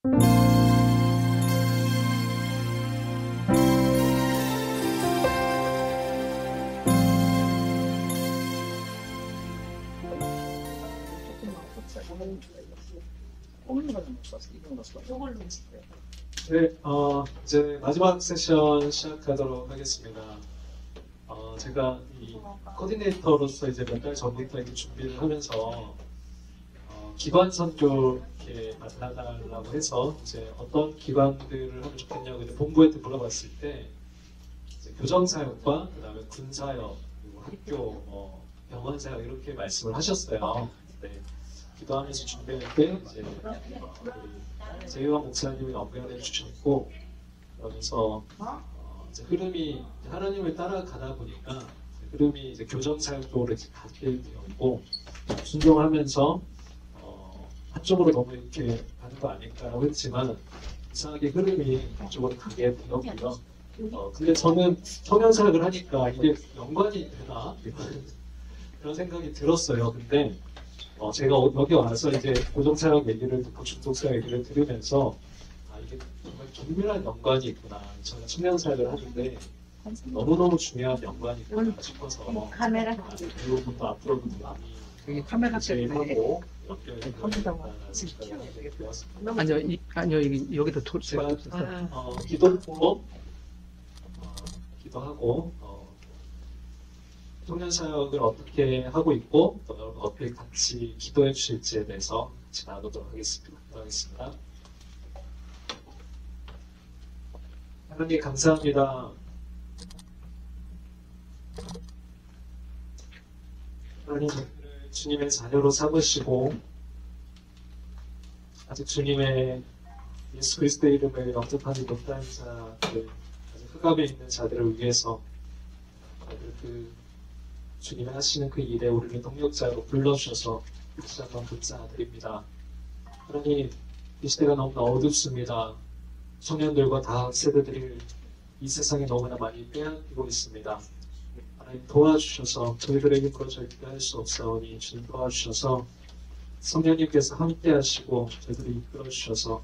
네, 이제 마지막 세션 시작하도록 하겠습니다. 제가 이 코디네이터로서 이제 몇 달 전부터 이렇게 준비를 하면서 기관 선교 이렇게 만나달라고 해서 이제 어떤 기관들을 하면 좋겠냐고 이제 본부한테 물어봤을 때 이제 교정사역과 그다음에 군사역 그리고 학교 병원사역 이렇게 말씀을 하셨어요. 네, 기도하면서 준비할 때 이제 우리 재유환 목사님이 연결해 주셨고 그러면서 이제 흐름이 하나님을 따라가다 보니까 흐름이 이제 교정사역 쪽으로 이렇게 가게 되었고 순종하면서 한쪽으로 너무 이렇게 가는 거 아닐까라고 했지만 이상하게 흐름이 그쪽으로 가게 되었고요. 근데 저는 청년사역을 하니까 이게 연관이 되나? 그런 생각이 들었어요. 근데 제가 여기 와서 이제 고정사역 얘기를 듣고 중독사역 얘기를 들으면서 이게 정말 긴밀한 연관이 있구나. 저는 청년사역을 하는데 너무너무 중요한 연관이 있구나 싶어서 카메라 이 부분도 앞으로도 많이 여기 카메라 때문에 하고 연결해서 생각이 되었습니다. 아니요 여기도 제가 기도하고 청년 사역을 어떻게 하고 있고 또 여러분 어떻게 같이 기도해 주실지에 대해서 같이 나누도록 하겠습니다. 하나님 감사합니다. 하나님 저희를 주님의 자녀로 삼으시고 아직 주님의 예수 그리스도의 이름을 영접하지 못한 자들, 아직 흑암에 있는 자들을 위해서 그 주님이 하시는 그 일에 우리를 동력자로 불러주셔서 다시 한번 감사드립니다. 하나님, 이 시대가 너무나 어둡습니다. 청년들과 다음 세대들이 이 세상에 너무나 많이 빼앗기고 있습니다. 하나님 도와주셔서 저희들의 힘으로 절대 할 수 없사오니 주님 도와주셔서 성령님께서 함께 하시고 저희들을 이끌어 주셔서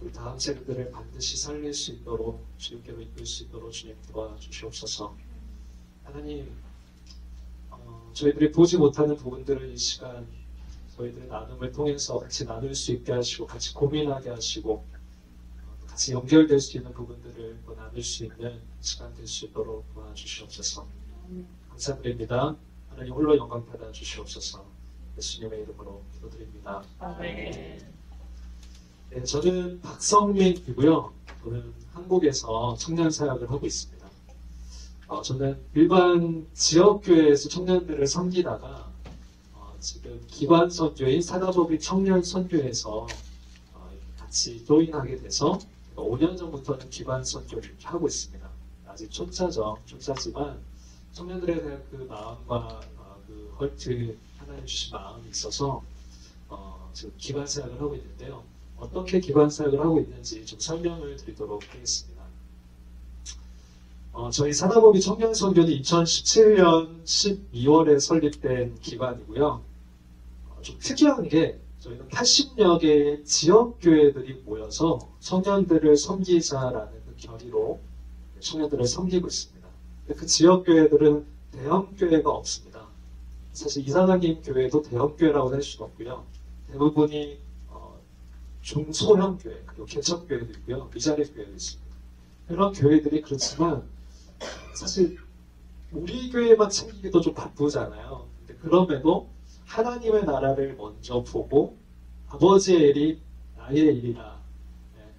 우리 다음 세대들을 반드시 살릴 수 있도록 주님께로 이끌 수 있도록 주님 도와주시옵소서. 하나님 저희들이 보지 못하는 부분들을 이 시간 저희들의 나눔을 통해서 같이 나눌 수 있게 하시고 같이 고민하게 하시고 같이 연결될 수 있는 부분들을 또 나눌 수 있는 시간 될 수 있도록 도와주시옵소서. 감사드립니다. 하나님 홀로 영광 받아 주시옵소서. 예수님의 이름으로 기도드립니다. 네. 네, 저는 박성민이고요. 저는 한국에서 청년 사역을 하고 있습니다. 저는 일반 지역교회에서 청년들을 섬기다가 지금 기관 선교인 사다보비 청년 선교에서 같이 조인하게 돼서 5년 전부터는 기관 선교를 하고 있습니다. 아직 촌차지만 청년들에 대한 그 마음과 그 헐트 하나님 주신 마음이 있어서 지금 기관 사역을 하고 있는데요. 어떻게 기관 사역을 하고 있는지 좀 설명을 드리도록 하겠습니다. 저희 사다보비 청년선교는 2017년 12월에 설립된 기관이고요. 좀 특이한 게 저희는 80여 개의 지역교회들이 모여서 청년들을 섬기자라는 그 결의로 청년들을 섬기고 있습니다. 그 지역교회들은 대형교회가 없습니다. 사실 이사장님 교회도 대형교회라고 할 수는 없고요. 대부분이 중소형 교회, 그리고 개척교회도 있고요. 미자립 교회도 있습니다. 이런 교회들이 그렇지만 사실 우리 교회만 챙기기도 좀 바쁘잖아요. 근데 그럼에도 하나님의 나라를 먼저 보고 아버지의 일이 나의 일이라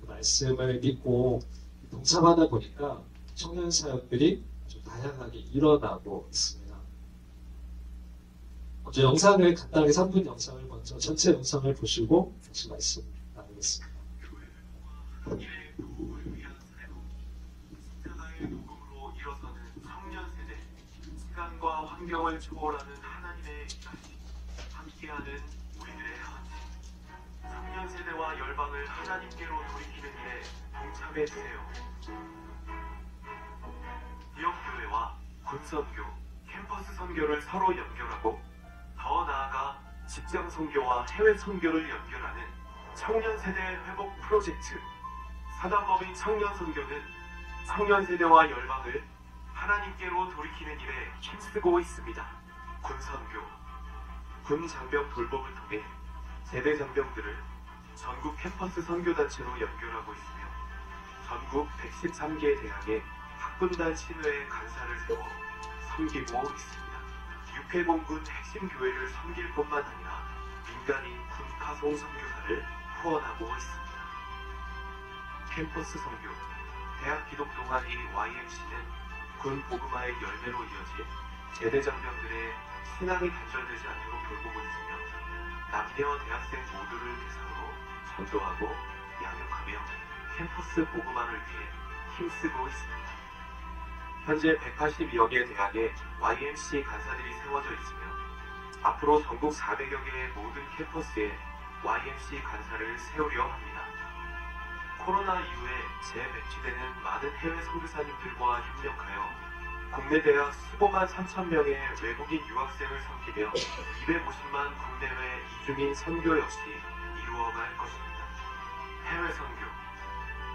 그 말씀을 믿고 동참하다 보니까 청년 사역들이 좀 다양하게 일어나고 있습니다. 먼저 영상을 간단하게 3분 영상을 먼저 전체 영상을 보시고 다시 말씀 나누겠습니다. 시간과 환경을 초월하는 하나님의 가시, 함께하는 우리들의 헌신. 청년 세대와 열방을 하나님께로 돌이키는 일에 동참해주세요. 지역교회와 군선교, 캠퍼스 선교를 서로 연결하고 더 나아가 직장 선교와 해외 선교를 연결하는 청년 세대 회복 프로젝트 사단법인 청년 선교는 청년 세대와 열방을 하나님께로 돌이키는 일에 힘쓰고 있습니다. 군 선교, 군 장병 돌봄을 통해 세대 장병들을 전국 캠퍼스 선교단체로 연결하고 있으며 전국 113개 대학에 학군단 신회 간사를 세워 섬기고 있습니다. 육해공군 핵심 교회를 섬길 뿐만 아니라 민간인 군 파송 선교사를 후원하고 있습니다. 캠퍼스 선교, 대학 기독 동아리 YMC는 군 복음화의 열매로 이어진 세대 장병들의 신앙이 단절되지 않도록 돌보고 있으며 남녀 대학생 모두를 대상으로 전도하고 양육하며 캠퍼스 복음화를 위해 힘쓰고 있습니다. 현재 182여 개 대학에 YMC 간사들이 세워져 있으며 앞으로 전국 400여 개의 모든 캠퍼스에 YMC 간사를 세우려 합니다. 코로나 이후에 재배치되는 많은 해외 선교사님들과 협력하여 국내 대학 15만 3천 명의 외국인 유학생을 섬기며 250만 국내외 이주민 선교 역시 이루어갈 것입니다. 해외 선교,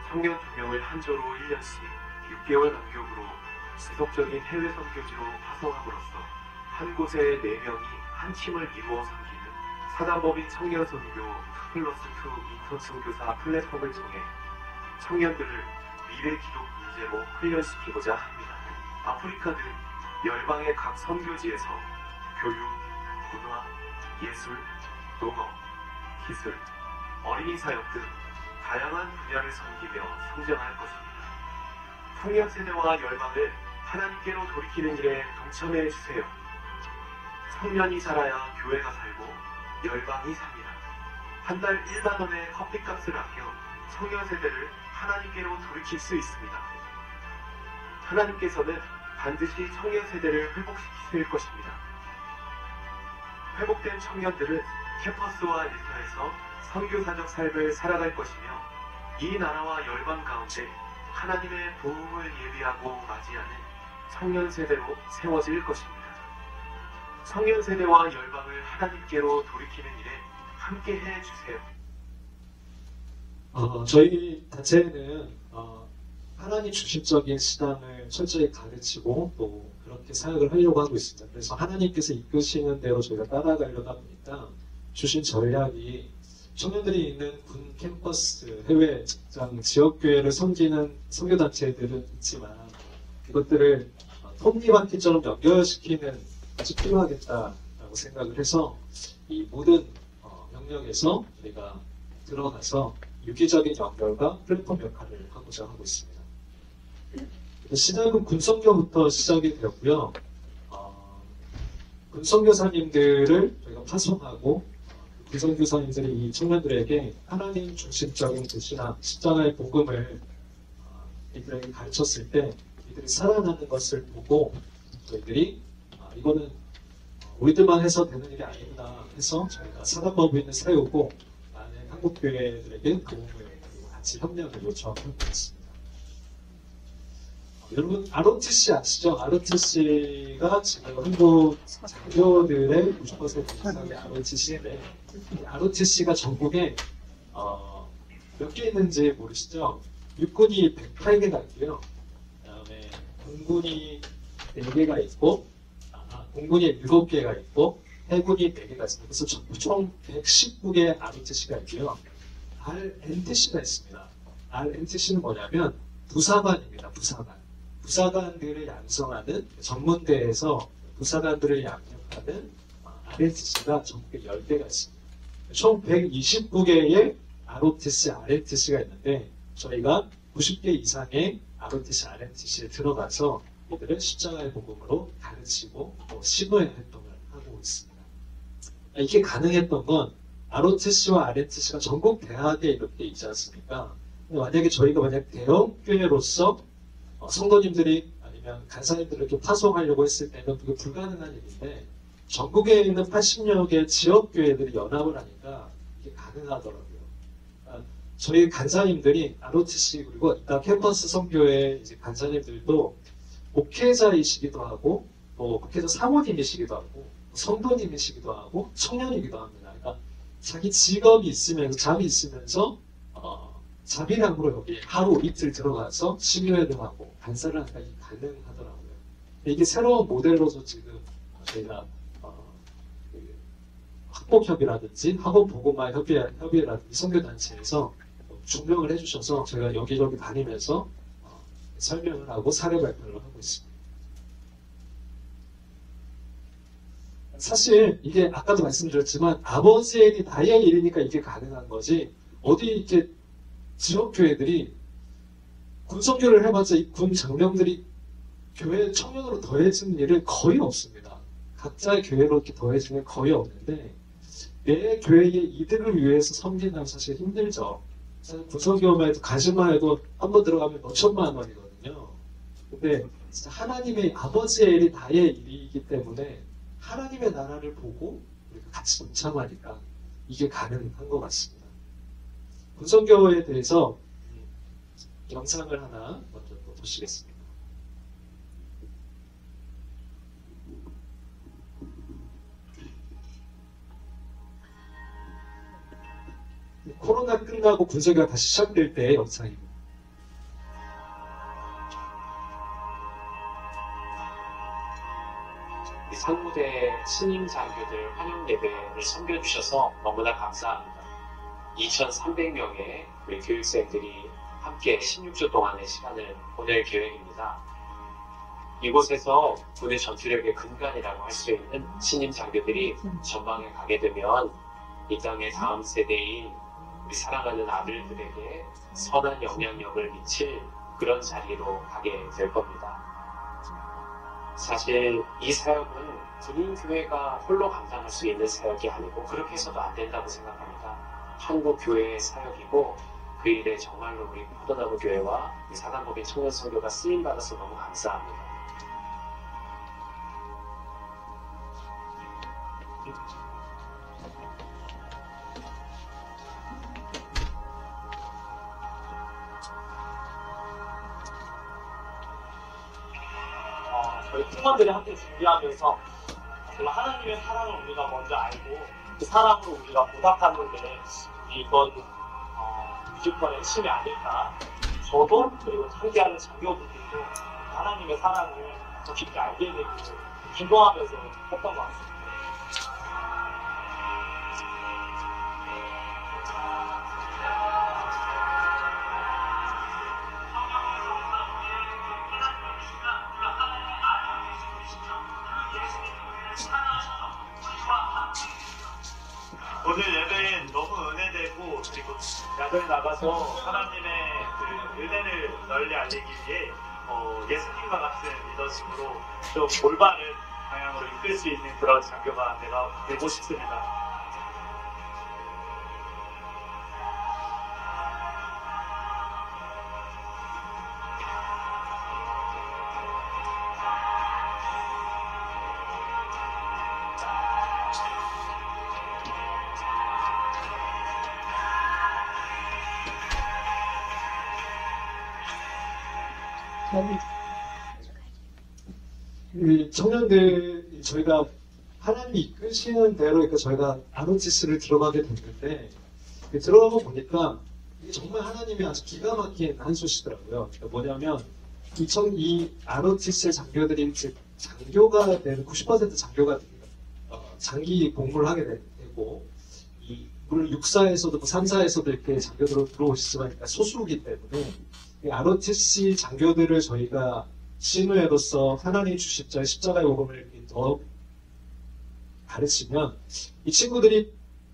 청년 2명을 한 조로 1년씩 6개월 간격으로 지속적인 해외 선교지로 파송함으로써 한 곳에 4명이 한 팀을 이루어 섬기는 사단법인 청년 선교 2+2 인턴 선교사 플랫폼을 통해 청년들을 미래 기독 인재로 훈련시키고자 합니다. 아프리카 등 열방의 각 선교지에서 교육, 문화, 예술, 농업, 기술, 어린이 사역 등 다양한 분야를 섬기며 성장할 것입니다. 청년 세대와 열방을 하나님께로 돌이키는 일에 동참해 주세요. 청년이 살아야 교회가 살고 열방이 삽니다. 한 달 1만 원의 커피값을 아껴 청년 세대를 하나님께로 돌이킬 수 있습니다. 하나님께서는 반드시 청년 세대를 회복시키실 것입니다. 회복된 청년들은 캠퍼스와 일터에서 선교사적 삶을 살아갈 것이며 이 나라와 열방 가운데 하나님의 부흥을 예비하고 맞이하는 청년 세대로 세워질 것입니다. 청년 세대와 열방을 하나님께로 돌이키는 일에 함께 해주세요. 저희 단체는 하나님 중심적인 신앙을 철저히 가르치고 또 그렇게 사역을 하려고 하고 있습니다. 그래서 하나님께서 이끄시는 대로 저희가 따라가려다 보니까 주신 전략이 청년들이 있는 군 캠퍼스, 해외 직장, 지역교회를 섬기는 선교단체들은 있지만 그것들을 톱니바퀴처럼 연결시키는 것이 필요하겠다라고 생각을 해서 이 모든 영역에서 저희가 들어가서 유기적인 연결과 플랫폼 역할을 하고자 하고 있습니다. 시작은 군선교부터 시작이 되었고요. 군선교사님들을 저희가 파송하고 군선교사님들이 이 청년들에게 하나님 중심적인 그 신앙, 십자가의 복음을 이들에게 가르쳤을 때 이들이 살아나는 것을 보고 저희들이 이거는 우리들만 해서 되는 일이 아니구나 해서 저희가 사단법인을 세우고 많은 한국교회들에게 도움을 그리고 같이 협력을 요청하고 있습니다. 여러분 ROTC 아시죠? ROTC가 지금 한국 장교들의 90% 이상이 ROTC인데 ROTC가 전국에 몇 개 있는지 모르시죠? 육군이 108개가 있고요. 그 다음에 공군이 4개가 있고 공군이 7개가 있고 해군이 4개가 있습니다. 그래서 총 119개의 ROTC가 있고요. RNTC가 있습니다. RNTC는 뭐냐면 부사관입니다. 부사관들을 양성하는 전문대에서 부사관들을 양육하는 RNTC가 전국에 10개가 있습니다. 총 129개의 ROTC, RNTC가 있는데 저희가 90개 이상의 ROTC, RNTC에 들어가서 이들을 십자가의 복음으로 가르치고 또 시도의 활동을 하고 있습니다. 이게 가능했던 건 ROTC와 RNTC가 전국 대학에 이렇게 있지 않습니까? 만약에 저희가 대형교회로서 성도님들이 아니면 간사님들을 이렇게 파송하려고 했을 때는 그게 불가능한 일인데 전국에 있는 80여 개 지역교회들이 연합을 하니까 이게 가능하더라고요. 저희 간사님들이 ROTC 그리고 이따 캠퍼스 선교회 이제 간사님들도 목회자이시기도 하고 또 목회자 사모님이시기도 하고 성도님이시기도 하고 청년이기도 합니다. 그러니까 자기 직업이 있으면서 잡이 있으면서 자비랑으로 여기 하루 이틀 들어가서 심의회도 하고 반사를 하니까 이게 가능하더라고요. 이게 새로운 모델로서 지금 저희가 그 학복협이라든지 학원보고마 협의회라든지 선교단체에서 중명을 해주셔서 제가 여기저기 다니면서 설명을 하고 사례 발표를 하고 있습니다. 사실 이게 아까도 말씀드렸지만 아버지의 일이 나의 일이니까 이게 가능한 거지 어디 이렇게 지역교회들이 군선교를 해봤자 이 군 장병들이 교회 청년으로 더해지는 일은 거의 없습니다. 각자의 교회로 이렇게 더해지는 게 거의 없는데 내 교회의 이득을 위해서 섬긴다면 사실 힘들죠. 사실 군선교만 해도 가시만 해도 한 번 들어가면 몇천만 원이거든요. 근데 진짜 하나님의 아버지의 일이 나의 일이기 때문에 하나님의 나라를 보고 우리가 같이 동참하니까 이게 가능한 것 같습니다. 군선교에 대해서 영상을 하나 먼저 또 보시겠습니다. 코로나 끝나고 군선교가 다시 시작될 때의 영상입니다. 상무대 신임 장교들 환영 예배를 섬겨주셔서 너무나 감사합니다. 2,300명의 우리 교육생들이 함께 16주 동안의 시간을 보낼 계획입니다. 이곳에서 군의 전투력의 근간이라고 할 수 있는 신임 장교들이 전방에 가게 되면 이 땅의 다음 세대인 우리 사랑하는 아들들에게 선한 영향력을 미칠 그런 자리로 가게 될 겁니다. 사실 이 사역은 군인교회가 홀로 감당할 수 있는 사역이 아니고 그렇게 해서도 안 된다고 생각합니다. 한국 교회의 사역이고 그 일에 정말로 우리 포도나무 교회와 사단법인 청년선교가 쓰임받아서 너무 감사합니다. 저희 팀원들이 함께 준비하면서 정말 하나님의 사랑을 우리가 먼저 알고 그 사랑으로 우리가 보답하는 게 이번 뮤지컬의 힘이 아닐까. 저도 그리고 함께하는 장교분들도 하나님의 사랑을 더 깊이 알게 되고 기도하면서 했던 것 같습니다. 오늘 예배엔 너무 은혜되고 그리고 야전에 나가서 하나님의 그 은혜를 널리 알리기 위해 예수님과 같은 리더십으로 좀 올바른 방향으로 이끌 수 있는 그런 장교가 내가 되고 싶습니다. 이 청년들 저희가 하나님이 이끄시는 대로 그러니까 저희가 아노티스를 들어가게 됐는데 들어가고 보니까 이게 정말 하나님이 아주 기가 막힌 한 수시더라고요. 그러니까 뭐냐면 이 아노티스의 장교들이 장교가 되는 90% 장교가 됩니다. 장기 복무를 하게 되고 물론 육사에서도 3사에서도 이렇게 장교들로 들어오시지만 그러니까 소수이기 때문에 이 아노티스 장교들을 저희가 신우회로서 하나님 주신 자의 십자가의 복음을 더 가르치면 이 친구들이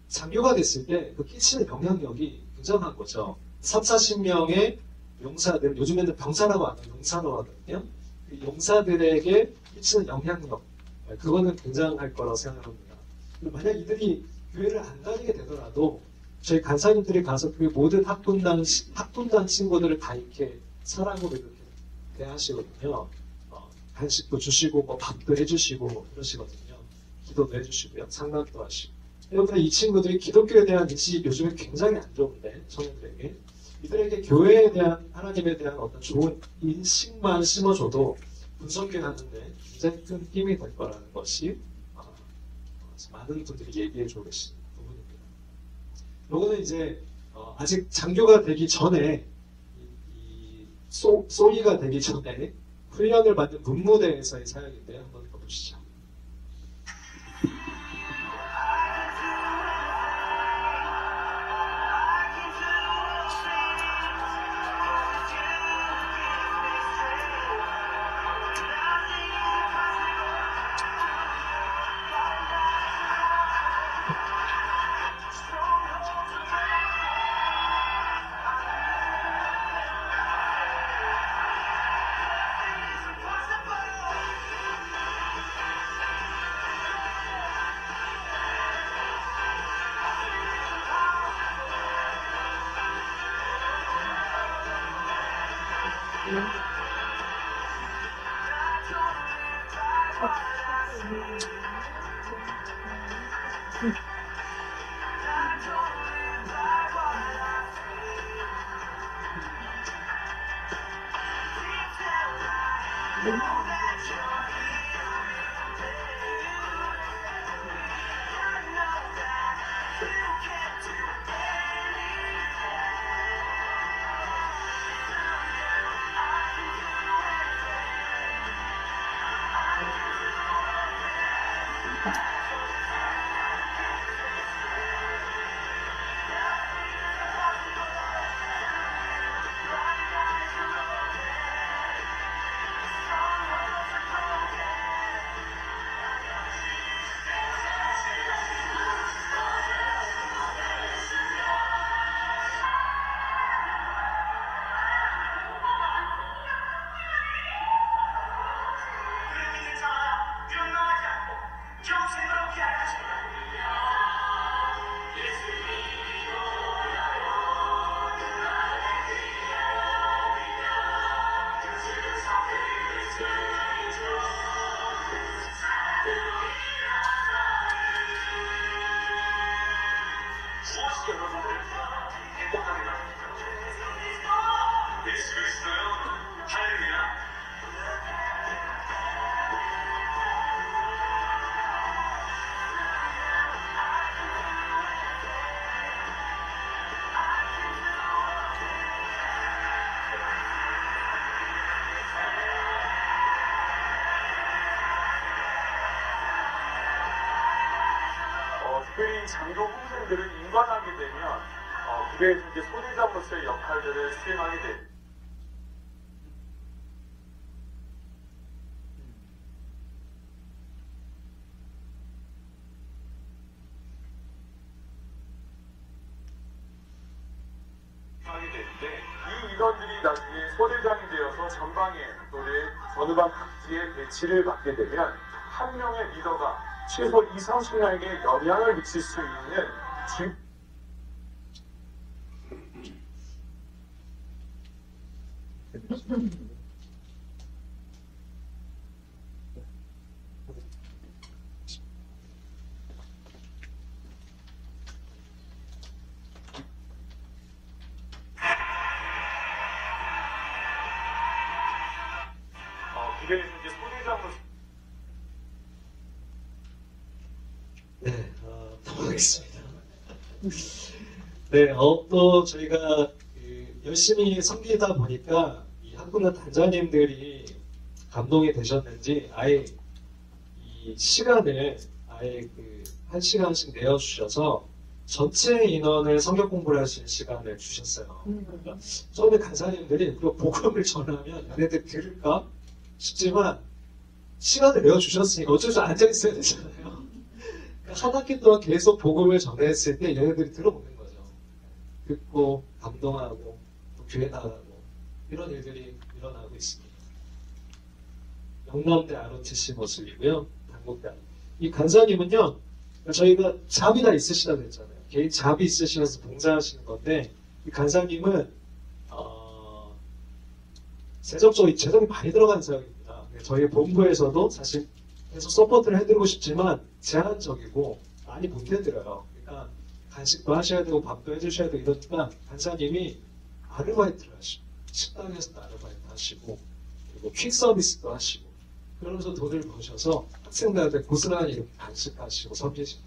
장교가 됐을 때 그 끼치는 영향력이 굉장한 거죠. 30-40명의 용사들, 요즘에는 병사라고 안 하고 용사라고 하거든요. 그 용사들에게 끼치는 영향력, 그거는 굉장할 거라고 생각합니다. 만약 이들이 교회를 안 다니게 되더라도 저희 간사님들이 가서 그 모든 학군단 친구들을 다 이렇게 사랑으로 이렇게 대하시거든요. 간식도 주시고 뭐 밥도 해주시고 그러시거든요. 기도도 해주시고요. 상담도 하시고. 여러분 이 친구들이 기독교에 대한 인식이 요즘에 굉장히 안 좋은데 청년들에게 이들에게 교회에 대한 하나님에 대한 어떤 좋은 인식만 심어줘도 분석해 하는데 굉장히 큰 힘이 될 거라는 것이 많은 분들이 얘기해 주고 계신 부분입니다. 요거는 이제 아직 장교가 되기 전에 쏘기가 되기 전에 훈련을 받는 문무대에서의 사역인데 한번 보시죠. 특별히 장교 후생들은 인관하게 되면 부대에서 이제 소대장으로서의 역할들을 수행하게 됩니다. 하게 되는데 이 인원들이 나중에 소대장이 되어서 전방에 또는 전후방 각지에 배치를 받게 되면 한 명의 리더가 최소 2, 30명에게 영향을 미칠 수 있는 부대에서 이제 소대장으로 네, 넘어가겠습니다. 네, 또 저희가 열심히 섬기다 보니까 이 학부모 단장님들이 감동이 되셨는지 아예 이 시간을 아예 한 시간씩 내어주셔서 전체 인원을 성경 공부를 할 수 있는 시간을 주셨어요. 그러니까 처음에 간사님들이 그 복음을 전하면 얘네들 들을까 싶지만 시간을 내어주셨으니까 어쩔 수 없이 앉아있어야 되잖아요. 한 학기 동안 계속 복음을 전했을 때 얘네들이 들어보는 거죠. 듣고 감동하고 또 교회 나가고 이런 일들이 일어나고 있습니다. 영남대 ROTC 모습이고요. 단국대. 이 간사님은요, 저희가 잡이 다 있으시다고 했잖아요. 개인 잡이 있으시면서 봉사하시는 건데 이 간사님은 재정이 많이 들어간 사역입니다. 저희 본부에서도 사실 계속 서포트를 해드리고 싶지만 제한적이고 많이 못 해드려요. 그러니까 간식도 하셔야 되고 밥도 해주셔야 되고 이러니까 간사님이 아르바이트를 하시고 식당에서도 아르바이트 하시고 그리고 퀵 서비스도 하시고 그러면서 돈을 버셔서 학생들한테 고스란히 이렇게 간식하시고 섬기시고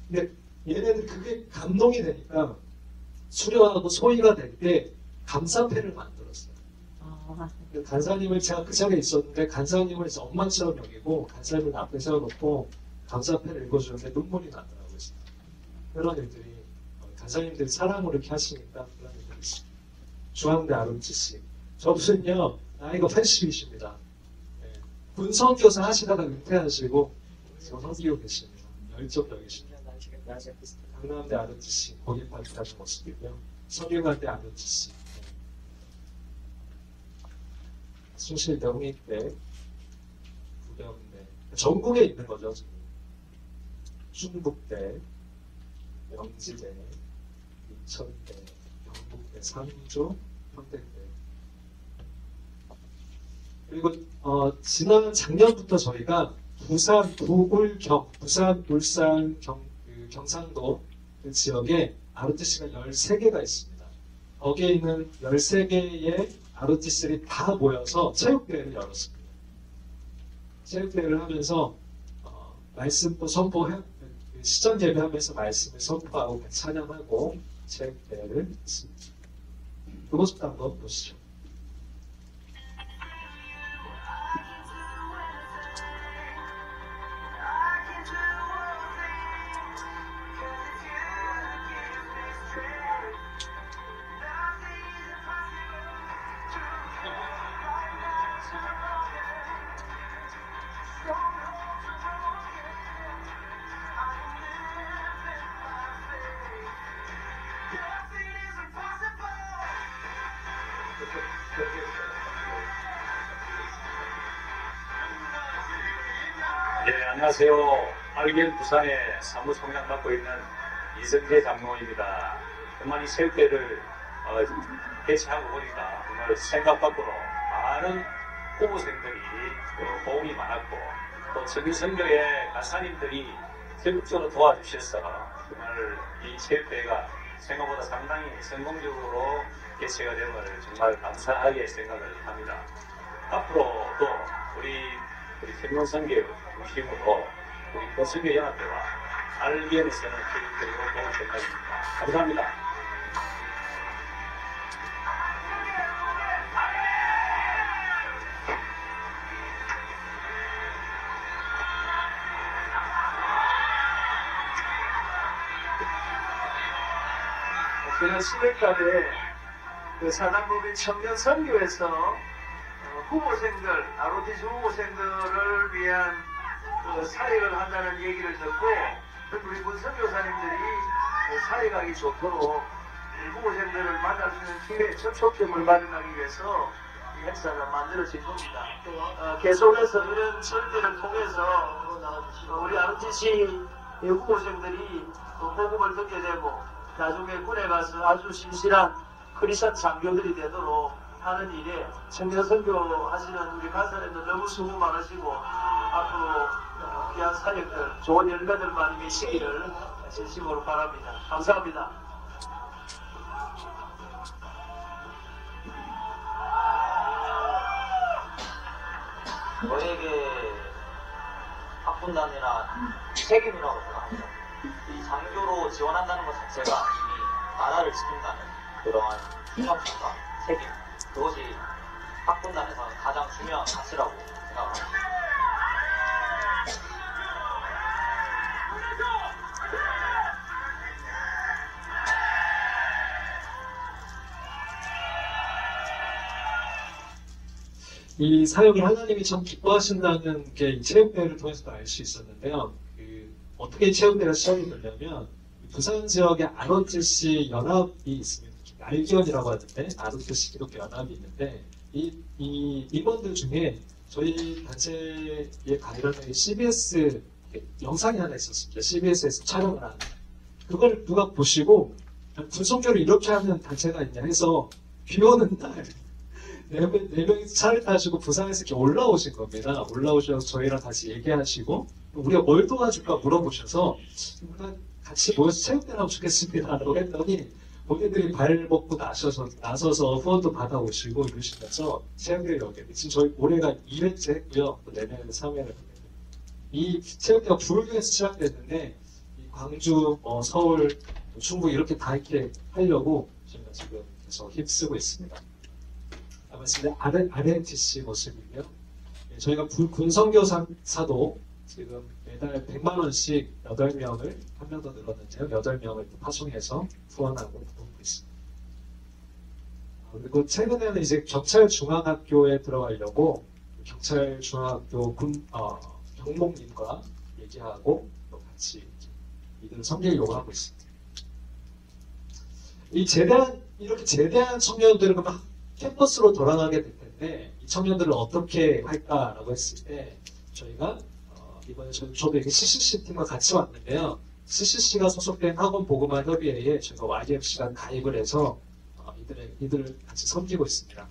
근데 얘네들 그게 감동이 되니까 수료하고 소위가 될 때 감사패를 만들었어요. 아, 간사님을 제가 그 자리에 있었는데 간사님을 이제 엄마처럼 여기고 간사님을 앞에 세워놓고 감사패를 읽어주는데 눈물이 나더라고요. 진짜. 그런 일들이 간사님들이 사랑으로 이렇게 하시니까 그런 일들이 있어요. 중앙대 아름지씨. 저분은요 나이가 80이십니다. 네. 군선교사 하시다가 은퇴하시고 지금 섬기고 계십니다. 열정적이십니다. 강남대 아름지씨 거기 발표하신 모습이고요. 성균관대 아름지씨. 숭실대, 홍익대, 부경대, 전국에 있는 거죠. 지금. 충북대, 영지대, 인천대, 경북대, 상주, 평택대. 그리고 지난 작년부터 저희가 부산, 부울경, 부산, 울산, 경상도 그 지역에 ROTC가 13개가 있습니다. 거기에 있는 13개의 ROTC들이 다 모여서 체육대회를 열었습니다. 체육대회를 하면서 말씀도 선포해 시전 예배하면서 말씀을 선포하고 찬양하고 체육대회를 했습니다. 그 모습도 한번 보시죠. 네, 안녕하세요. 알길 부산에 사무총장 맡고 있는 이성재 장로입니다. 정말 이 체육대회를 개최하고 보니까 정말 생각 밖으로 많은 후보생들이 도움이 많았고 또 정규선교의 간사님들이 적극적으로 도와주셔서 정말 이 체육대회가 생각보다 상당히 성공적으로 개최가 된 것을 정말 감사하게 생각을 합니다. 앞으로도 우리 생명선교 중심으로 우리 고선교연합회와 알비엔에서는 계속적으로 도울 생각입니다. 감사합니다. 지난 10월달에 그 사단법인 청년선교에서 후보생들, ROTC 후보생들을 위한 그 사역을 한다는 얘기를 듣고 우리 군선교사님들이 사역하기 좋도록 후보생들을 만날 수 있는 기회, 접촉점을 마련하기 위해서 이 행사가 만들어진 겁니다. 계속해서 이런 설계를 통해서 우리 ROTC 후보생들이 복음을 듣게 되고 나중에 군에 가서 아주 신실한 크리스천 장교들이 되도록 하는 일에 청년선교 하시는 우리 간사님들 너무 수고 많으시고 앞으로 귀한 사역들 좋은 열매들 많이 맺시기를 진심으로 바랍니다. 감사합니다. 저에게 학군단이란 책임이라고 생각합니다. 이 장교로 지원한다는 것 자체가 이미 나라를 지킨다는 그러한 생각과 책임, 그것이 학군단에서 가장 중요한 가치라고 생각합니다. 이 사역을 하나님이 참 기뻐하신다는 게 이 체육대회를 통해서도 알 수 있었는데요. 어떻게 체육대회가 시작이 되냐면 부산 지역에 ROTC 연합이 있습니다. 알기원이라고 하는데 ROTC 기독교 연합이 있는데 이 임원들 중에 저희 단체에 관련된 CBS 영상이 하나 있었습니다. CBS에서 촬영을 하는 그걸 누가 보시고 군성교를 이렇게 하는 단체가 있냐 해서 비 오는 날 네 명이서 차를 타시고 부산에서 이렇게 올라오신 겁니다. 올라오셔서 저희랑 다시 얘기하시고 우리가 뭘 도와줄까 물어보셔서 우리가 같이 모여서 체육대회 하면 좋겠습니다 라고 했더니 본인들이 발 먹고 나서서 후원도 받아오시고 이러시면서 체육대회 여기 지금 저희 올해가 2회째 했고요. 또 내년에는 3회를 하게 됩니다. 이 체육대회가 부울경에서 시작됐는데 이 광주, 서울, 충분히 이렇게 다 이렇게 하려고 저희가 지금 계속 힘쓰고 있습니다. 말씀드린 RNTC 모습이고요. 예, 저희가 군 선교사도 지금 매달 100만 원씩 8명을 한 명 더 늘었는데요. 8명을 파송해서 후원하고 돕고 있습니다. 그리고 최근에는 이제 경찰중앙학교에 들어가려고 경찰중앙학교 경목님과 얘기하고 또 같이 이들을 섬기려고 하고 있습니다. 이렇게 제대한 청년들은 그러면 캠퍼스로 돌아가게 될 텐데 이 청년들을 어떻게 할까라고 했을 때 저희가 이번에 저도 여기 CCC 팀과 같이 왔는데요. CCC가 소속된 학원 보그마 협의회에 저희가 YMC가 가입을 해서 이들을 같이 섬기고 있습니다.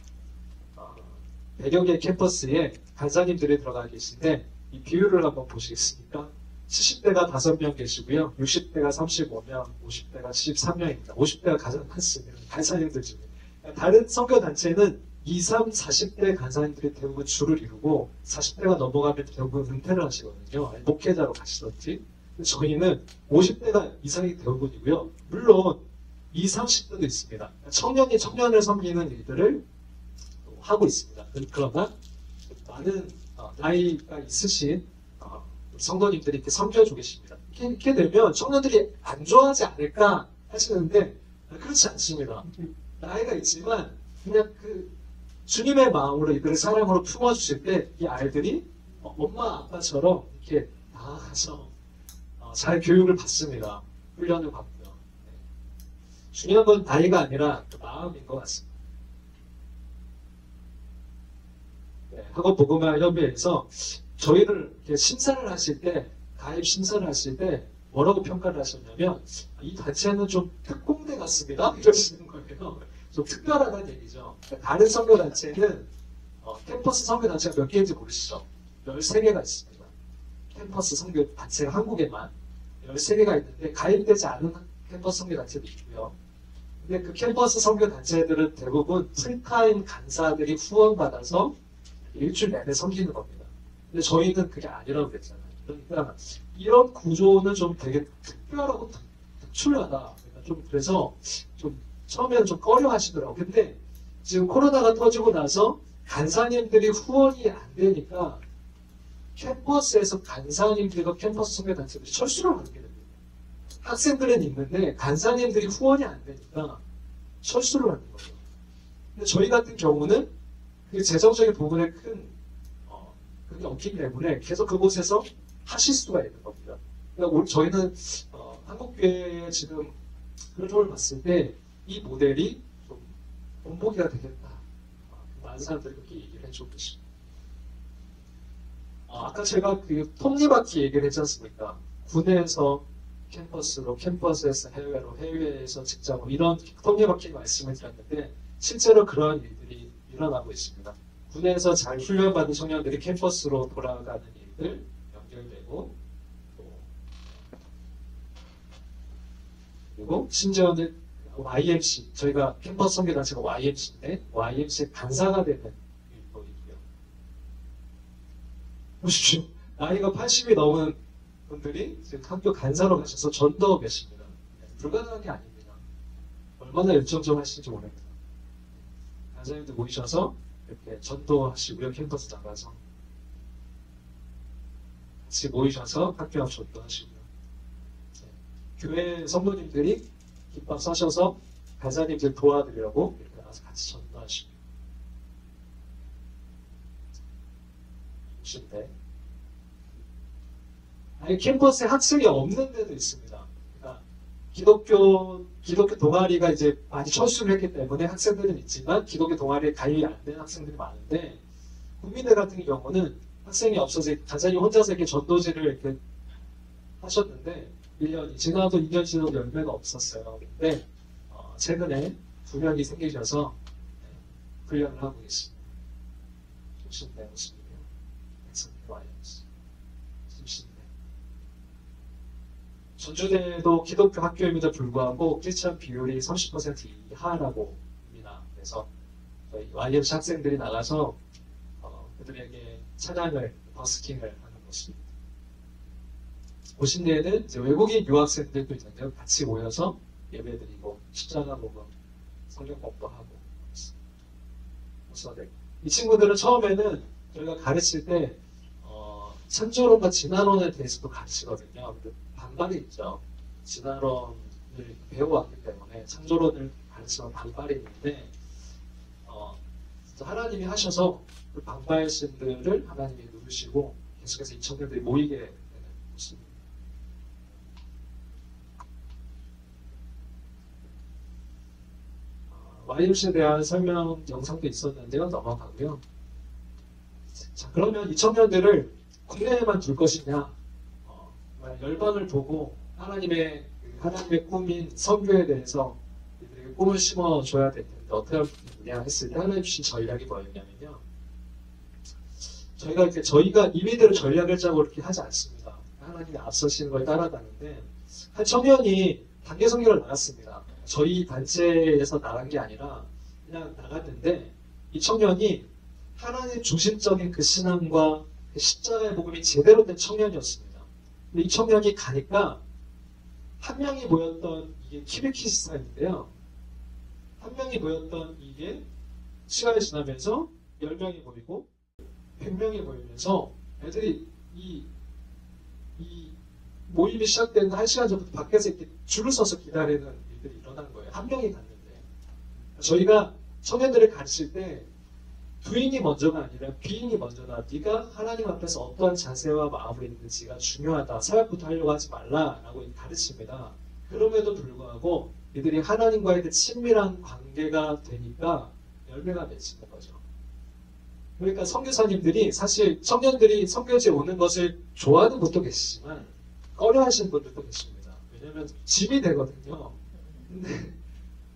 100여 개 캠퍼스에 간사님들이 들어가 계신데 이 비율을 한번 보시겠습니까? 70대가 5명 계시고요. 60대가 35명, 50대가 73명입니다. 50대가 가장 많습니다. 간사님들 중에. 다른 선교단체는 20, 40대 간사님들이 대부분 줄을 이루고 40대가 넘어가면 대부분 은퇴를 하시거든요. 목회자로 가시던지. 저희는 50대가 이상이 대부분이고요. 물론 20, 30대도 있습니다. 청년이 청년을 섬기는 일들을 하고 있습니다. 그러나 많은 나이가 있으신 성도님들이 이렇게 섬겨주고 계십니다. 이렇게 되면 청년들이 안 좋아하지 않을까 하시는데 그렇지 않습니다. 나이가 있지만 그냥 그 주님의 마음으로 이들을 사랑으로 품어주실 때 이 아이들이 엄마 아빠처럼 이렇게 나아가서 잘 교육을 받습니다. 훈련을 받고요. 중요한 건 나이가 아니라 그 마음인 것 같습니다. 학원 보그마 협의회에서 저희를 이렇게 심사를 하실 때, 가입 심사를 하실 때 뭐라고 평가를 하셨냐면 이 단체는 좀 특공대 같습니다. 이러시는 거예요. 좀 특별하다는 얘기죠. 다른 선교단체는 캠퍼스 선교단체가 몇 개인지 모르시죠? 13개가 있습니다. 캠퍼스 선교단체가 한국에만 13개가 있는데 가입되지 않은 캠퍼스 선교단체도 있고요. 근데 그 캠퍼스 선교단체들은 대부분 풀타임 간사들이 후원받아서 일주일 내내 섬기는 겁니다. 근데 저희는 그게 아니라고 그랬잖아요. 그러니까 이런 구조는 좀 되게 특별하고 특출나다. 그러니까 좀 그래서 좀 처음에는 좀 꺼려 하시더라고요. 근데 지금 코로나가 터지고 나서 간사님들이 후원이 안 되니까 캠퍼스에서 간사님들과 캠퍼스 선교단체들이 철수를 하게 됩니다. 학생들은 있는데 간사님들이 후원이 안 되니까 철수를 하는 거예요. 근데 저희 같은 경우는 그 재정적인 부분에 그게 없기 때문에 계속 그곳에서 하실 수가 있는 겁니다. 그러니까 저희는 한국교회에 지금 그런 점을 봤을 때 이 모델이 좀 본보기가 되겠다. 많은 사람들이 그렇게 얘기를 해주고 계십니다. 아까 제가 그 톱니바퀴 얘기를 했지 않습니까? 군에서 캠퍼스로, 캠퍼스에서 해외로, 해외에서 직장으로 이런 톱니바퀴 말씀을 드렸는데 실제로 그런 일들이 일어나고 있습니다. 군에서 잘 훈련받은 청년들이 캠퍼스로 돌아가는 일들 연결되고 그리고 심지어는 YMC, 저희가 캠퍼스 선교단체가 YMC인데 YMC의 간사가 되는 일도 있고요. 보십시오. 나이가 80이 넘은 분들이 지금 학교 간사로 가셔서 전도하고 계십니다. 불가능한 게 아닙니다. 얼마나 열정적 하시는지 모릅니다. 간사님들 모이셔서 이렇게 전도하시고요. 캠퍼스 나가서 같이 모이셔서 학교 앞 전도하시고요. 교회 성도님들이 김밥 싸셔서 간사님들 도와드리려고 이렇게 나와서 같이 전도하시고 보신데 아예 캠퍼스에 학생이 없는 데도 있습니다. 그러니까 기독교 동아리가 이제 많이 철수를 했기 때문에 학생들은 있지만 기독교 동아리에 가입이 안 된 학생들이 많은데 국민대 같은 경우는 학생이 없어서 간사님 혼자서 이렇게 전도지를 이렇게 하셨는데 1년이 지나도 2년 지나도 열매가 없었어요. 근데 최근에 2명이 생기셔서 훈련을 하고 계십니다. 심신대 모습이고요. 심신대. 전주대도 기독교 학교임에도 불구하고 크리스천 비율이 30% 이하라고 합니다. 그래서 저희 YMC 학생들이 나가서 그들에게 찬양을, 버스킹을 하는 모습입니다. 오신 데에는 이제 외국인 유학생들도 있는데요. 같이 모여서 예배드리고 십자가 보고 성경 공부하고 그래서 이 친구들은 처음에는 저희가 가르칠 때 창조론과 진화론에 대해서도 가르치거든요. 근데 반발이 있죠. 진화론을 배워왔기 때문에 창조론을 가르치면 반발이 있는데 하나님이 하셔서 그 반발심들을 하나님이 누르시고 계속해서 이 청년들이 모이게 되는 모습입니다. YMC에 대한 설명 영상도 있었는데요. 넘어가고요. 자, 그러면 이 청년들을 국내에만 둘 것이냐? 열방을 보고 하나님의 꿈인 선교에 대해서 이들에게 꿈을 심어줘야 될 텐데 어떻게 하느냐 했을 때 하나님 주신 전략이 뭐였냐면요. 저희가 이미대로 전략을 짜고 이렇게 하지 않습니다. 하나님이 앞서시는 걸 따라가는데 한 청년이 단계 선교를 나갔습니다. 저희 단체에서 나간 게 아니라 그냥 나갔는데 이 청년이 하나님 중심적인 그 신앙과 그 십자가의 복음이 제대로 된 청년이었습니다. 근데 이 청년이 가니까 한 명이 모였던 이게 키르키스탄인데요. 한 명이 모였던 이게 시간이 지나면서 10명이 모이고 100명이 모이면서 애들이 이 모임이 시작되는 1시간 전부터 밖에서 이렇게 줄을 서서 기다리는 일들이 일어난 거예요. 한 명이 갔는데. 저희가 청년들을 가르칠 때 부인이 먼저가 아니라 비인이 먼저다. 네가 하나님 앞에서 어떠한 자세와 마음으로 있는지가 중요하다. 사역부터 하려고 하지 말라라고 가르칩니다. 그럼에도 불구하고 이들이 하나님과의 그 친밀한 관계가 되니까 열매가 맺히는 거죠. 그러니까 선교사님들이 사실 청년들이 선교지에 오는 것을 좋아하는 분도 계시지만 꺼려하시는 분들도 계십니다. 왜냐하면 짐이 되거든요. 근데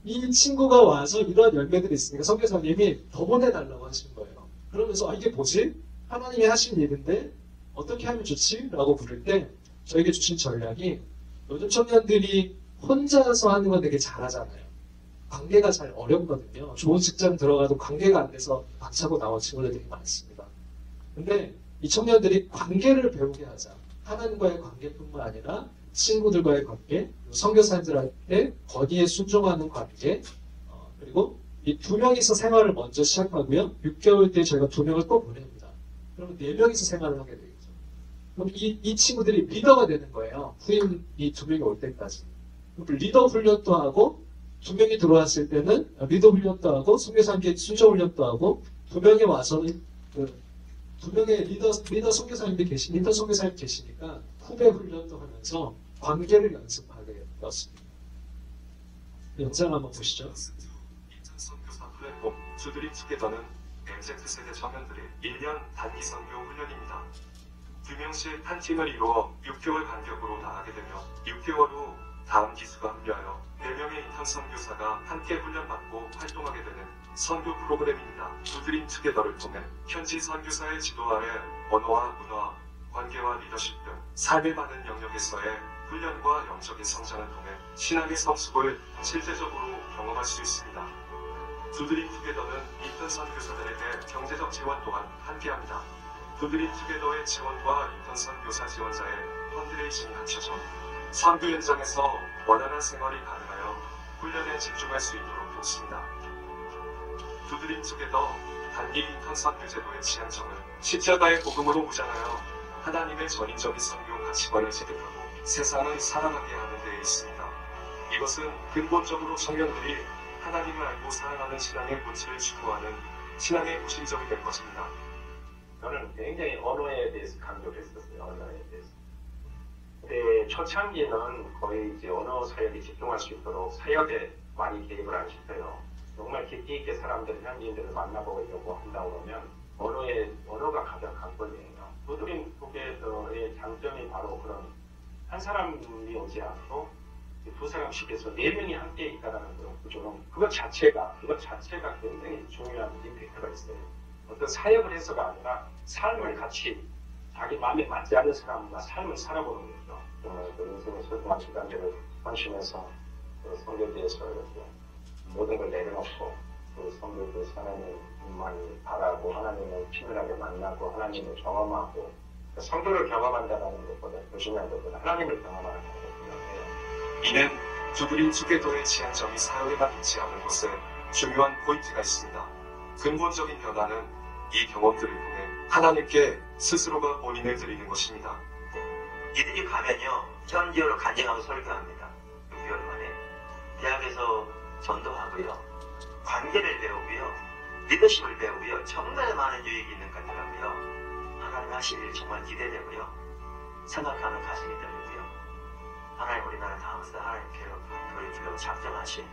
이 친구가 와서 이런 열매들이 있으니까 선교사님이 더 보내달라고 하신 거예요. 그러면서 이게 뭐지? 하나님이 하신 일인데 어떻게 하면 좋지? 라고 부를 때 저에게 주신 전략이 요즘 청년들이 혼자서 하는 건 되게 잘하잖아요. 관계가 잘 어렵거든요. 좋은 직장 들어가도 관계가 안 돼서 박차고 나온 친구들 되게 많습니다. 근데 이 청년들이 관계를 배우게 하자. 하나님과의 관계뿐만 아니라 친구들과의 관계, 선교사님들한테 거기에 순종하는 관계, 그리고 이 2명이서 생활을 먼저 시작하고요. 6개월 때 저희가 2명을 또 보냅니다. 그러면 4명이서 생활을 하게 되겠죠. 그럼 이 친구들이 리더가 되는 거예요. 후임이 2명이 올 때까지. 그럼 리더 훈련도 하고 2명이 들어왔을 때는 리더 훈련도 하고 선교사님께 순종 훈련도 하고 2명이 와서는 2명의 리더 선교사님들이 리더 선교사님 계시니까 후배 훈련도 하면서 관계를 연습하게 되었습니다. 영상 한번 보시죠. 인천 선교사 플랫폼 주드림 투게더는 MZ세대 청년들의 1년 단기 선교 훈련입니다. 2명씩 한 팀을 이루어 6개월 간격으로 나가게 되며 6개월 후 다음 기수가 합류하여 4명의 인턴 선교사가 함께 훈련받고 활동하게 되는 선교 프로그램입니다. 주드림 투게더를 통해 현지 선교사의 지도 아래 언어와 문화, 관계와 리더십 등 삶의 많은 영역에서의 훈련과 영적인 성장을 통해 신앙의 성숙을 실제적으로 경험할 수 있습니다. 주드림 투게더는 인턴 선교사들에게 경제적 지원 또한 함께합니다. 주드림 투게더의 지원과 인턴 선교사 지원자의 펀드레이싱이 합쳐져 선교 현장에서 원활한 생활이 가능하여 훈련에 집중할 수 있도록 돕습니다. 주드림 투게더 단기 인턴 선교 제도의 지향점은 십자가의 복음으로 무장하여 하나님의 전인적인 선교 가치관을 체득하고 세상을 살아가게 하는 데 있습니다. 이것은 근본적으로 청년들이 하나님을 알고 살아가는 신앙의 본질을 추구하는 신앙의 구심점이 될 것입니다. 저는 굉장히 언어에 대해서 강조를 했었어요. 언어에 대해서. 근데 초창기는 거의 이제 언어 사역에 집중할 수 있도록 사역에 많이 개입을 안 시켜요. 정말 깊이 있게 사람들, 현지인들을 만나보려고 한다 그러면 언어가 가장 관건이에요. 주드림 투게더의 장점이 바로 그런 한 사람이 오지 않고 2사람씩 해서 4명이 함께 있다는 그런 구조는 그것 자체가 굉장히 중요한 임팩트가 있어요. 어떤 사역을 해서가 아니라 삶을 같이 자기 마음에 맞지 않는 사람과 삶을 살아보는 거죠. 정말 그 인생의 소중한 시간들을 헌신해서 그 선교지에서 이렇게 모든 걸 내려놓고 그 선교지 하나님만 바라고 하나님을 친밀하게 만나고 하나님을 경험하고 그 선교를 경험한다는 것보다 더 중요한 것보다 하나님을 경험하는 것을 생각해요. 이는 두드림 수계도의 지향점이 사회에만 있지 않은 것에 중요한 포인트가 있습니다. 근본적인 변화는 이 경험들을 통해 하나님께 스스로가 본인을 드리는 것입니다. 이들이 가면요, 현지어로 간증하고 설교합니다. 6개월 만에. 대학에서 전도하고요, 관계를 배우고요, 리더십을 배우고요, 정말 많은 유익이 있는 것 같더라고요. 하나님 하실 일 정말 기대되고요, 생각하는 가슴이 떨리고요. 하나님 우리나라 다음에서 하나님께로 돌이키려고 작정하신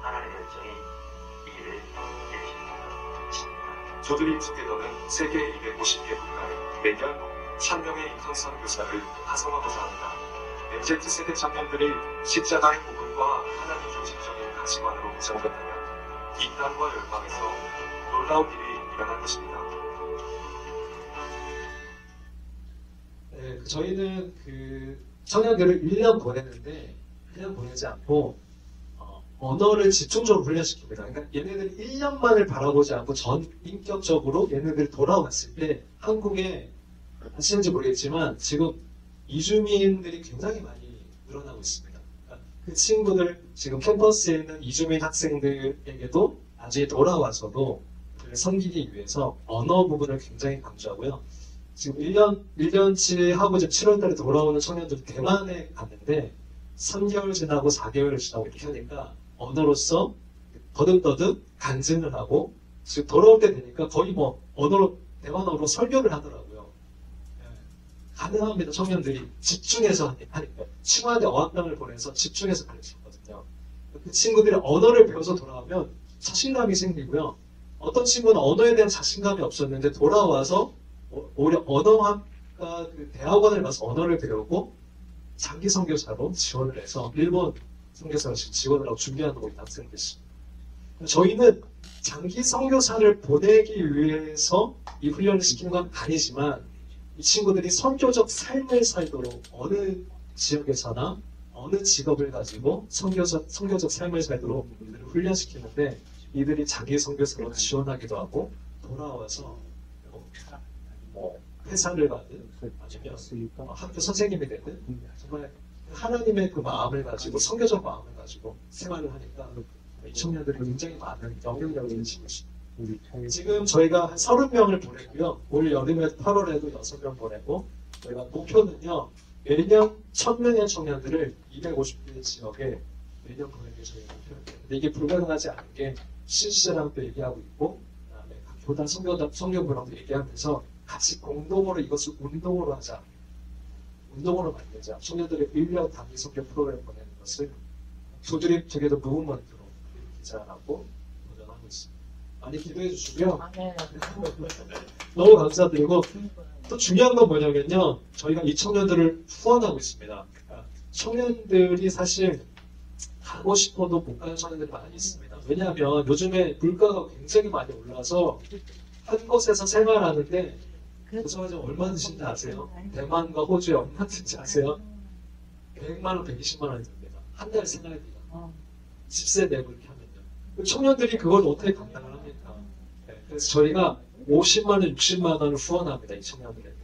하나님의 열정이 이 일을 이루시는 것입니다. 두드림 수계도는 세계 250개 국가에 매년 1000명의 인턴 선교사를 파송하고자 합니다. MZ세대 청년들이 십자가의 복음과 하나님 중심적인 가치관으로 구성된다면 이 땅과 열방에서 놀라운 일이 일어날 것입니다. 네, 저희는 그 청년들을 1년 보내는데 1년 보내지 않고 언어를 집중적으로 훈련시킵니다. 그러니까 얘네들이 1년만을 바라보지 않고 전 인격적으로 얘네들이 돌아왔을 때 한국에 아시는지 모르겠지만 지금 이주민들이 굉장히 많이 늘어나고 있습니다. 그러니까 그 친구들 지금 캠퍼스에 있는 이주민 학생들에게도 나중에 돌아와서도 그를 섬기기 위해서 언어 부분을 굉장히 강조하고요. 지금 1년치 하고 지금 7월달에 돌아오는 청년들이 대만에 갔는데 3개월 지나고 4개월 지나고 이렇게 하니까 언어로서 더듬더듬 간증을 하고 지금 돌아올 때 되니까 거의 뭐 언어로 대만어로 설교를 하더라고요. 가능합니다. 청년들이 집중해서 하니까 친구한테 어학당을 보내서 집중해서 가르쳤거든요. 그 친구들이 언어를 배워서 돌아오면 자신감이 생기고요. 어떤 친구는 언어에 대한 자신감이 없었는데 돌아와서 오히려 언어학과 그 대학원을 가서 언어를 배우고 장기 선교사로 지원을 해서 일본 선교사로 지금 지원을 하고 준비하는 우리 학생들이 있습니다. 저희는 장기 선교사를 보내기 위해서 이 훈련을 시키는 건 아니지만 이 친구들이 선교적 삶을 살도록 어느 지역에서나 어느 직업을 가지고 선교적 삶을 살도록 이들을 훈련시키는데 이들이 장기 선교사로 지원하기도 하고 돌아와서 뭐 회사를 가든 아니면 학교 선생님이 되든 정말 하나님의 그 마음을 가지고 선교적 마음을 가지고 생활을 하니까 이 청년들이 굉장히 많은 영향력을 지고 있습니다. 지금 저희가 한 30명을 보내고요. 올 여름에 8월에도 6명 보내고 저희가 목표는요. 매년 1000명의 청년들을 250개 지역에 매년 보내는 저희가 목표입니다. 근데 이게 불가능하지 않은 게 CC랑도 얘기하고 있고 그다음에 각 교단 성교부랑도 얘기하면서 같이 공동으로 이것을 운동으로 하자. 운동으로 만들자. 청년들의 1년 단기 선교 프로그램 보내는 것을 두드림 투게더 무브먼트로 기자하고 도전하고 있습니다. 많이 기도해 주시고요. 너무 감사드리고 또 중요한 건 뭐냐면요. 저희가 이 청년들을 후원하고 있습니다. 그러니까 청년들이 사실 가고 싶어도 못 가는 청년들이 많이 있습니다. 왜냐하면 요즘에 물가가 굉장히 많이 올라서 한 곳에서 생활하는데 그래서 얼마 드신지 아세요? 대만과 호주에 얼마 드는지 아세요? 100만 원, 120만 원이 듭니다. 한 달 생활비가. 집세 내고 이렇게 하면요. 청년들이 그걸 어떻게 감당을 합니까? 네, 그래서 저희가 50만 원, 60만 원을 후원합니다. 이 청년들에게.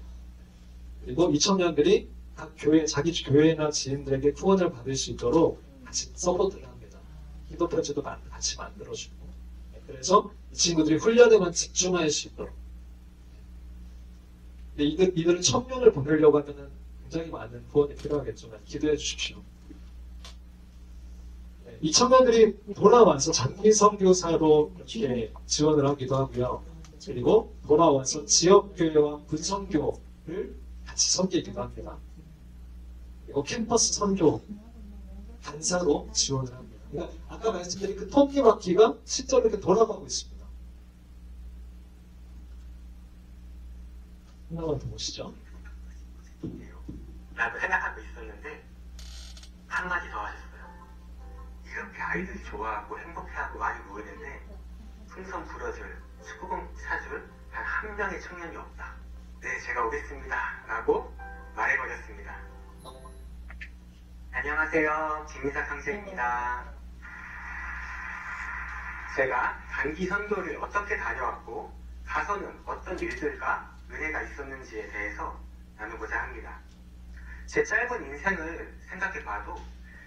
그리고 이 청년들이 각 교회, 자기 교회나 지인들에게 후원을 받을 수 있도록 같이 서포트를 합니다. 기도 편지도 같이 만들어주고. 네, 그래서 이 친구들이 훈련에만 집중할 수 있도록. 이들은 1000명을 보내려고 하면 굉장히 많은 후원이 필요하겠지만 기도해 주십시오. 네, 이 청년들이 돌아와서 장기 선교사로 이렇게 지원을 하기도 하고요. 그리고 돌아와서 지역교회와 분선교를 같이 섬기기도 합니다. 그리고 캠퍼스 선교 단사로 지원을 합니다. 그러니까 아까 말씀드린 그 톱니바퀴가 실제로 이렇게 돌아가고 있습니다. 하나만 더 보시죠. 라고 생각하고 있었는데 한마디 더 하셨어요. 이렇게 아이들이 좋아하고 행복해하고 많이 모이는데 풍선 불어줄, 축구공 차줄 단 한 명의 청년이 없다. 네, 제가 오겠습니다. 라고 말해버렸습니다. 안녕하세요. 김희사 강세입니다. 제가 단기 선교를 어떻게 다녀왔고 가서는 어떤 일들과 은혜가 있었는지에 대해서 나누고자 합니다. 제 짧은 인생을 생각해봐도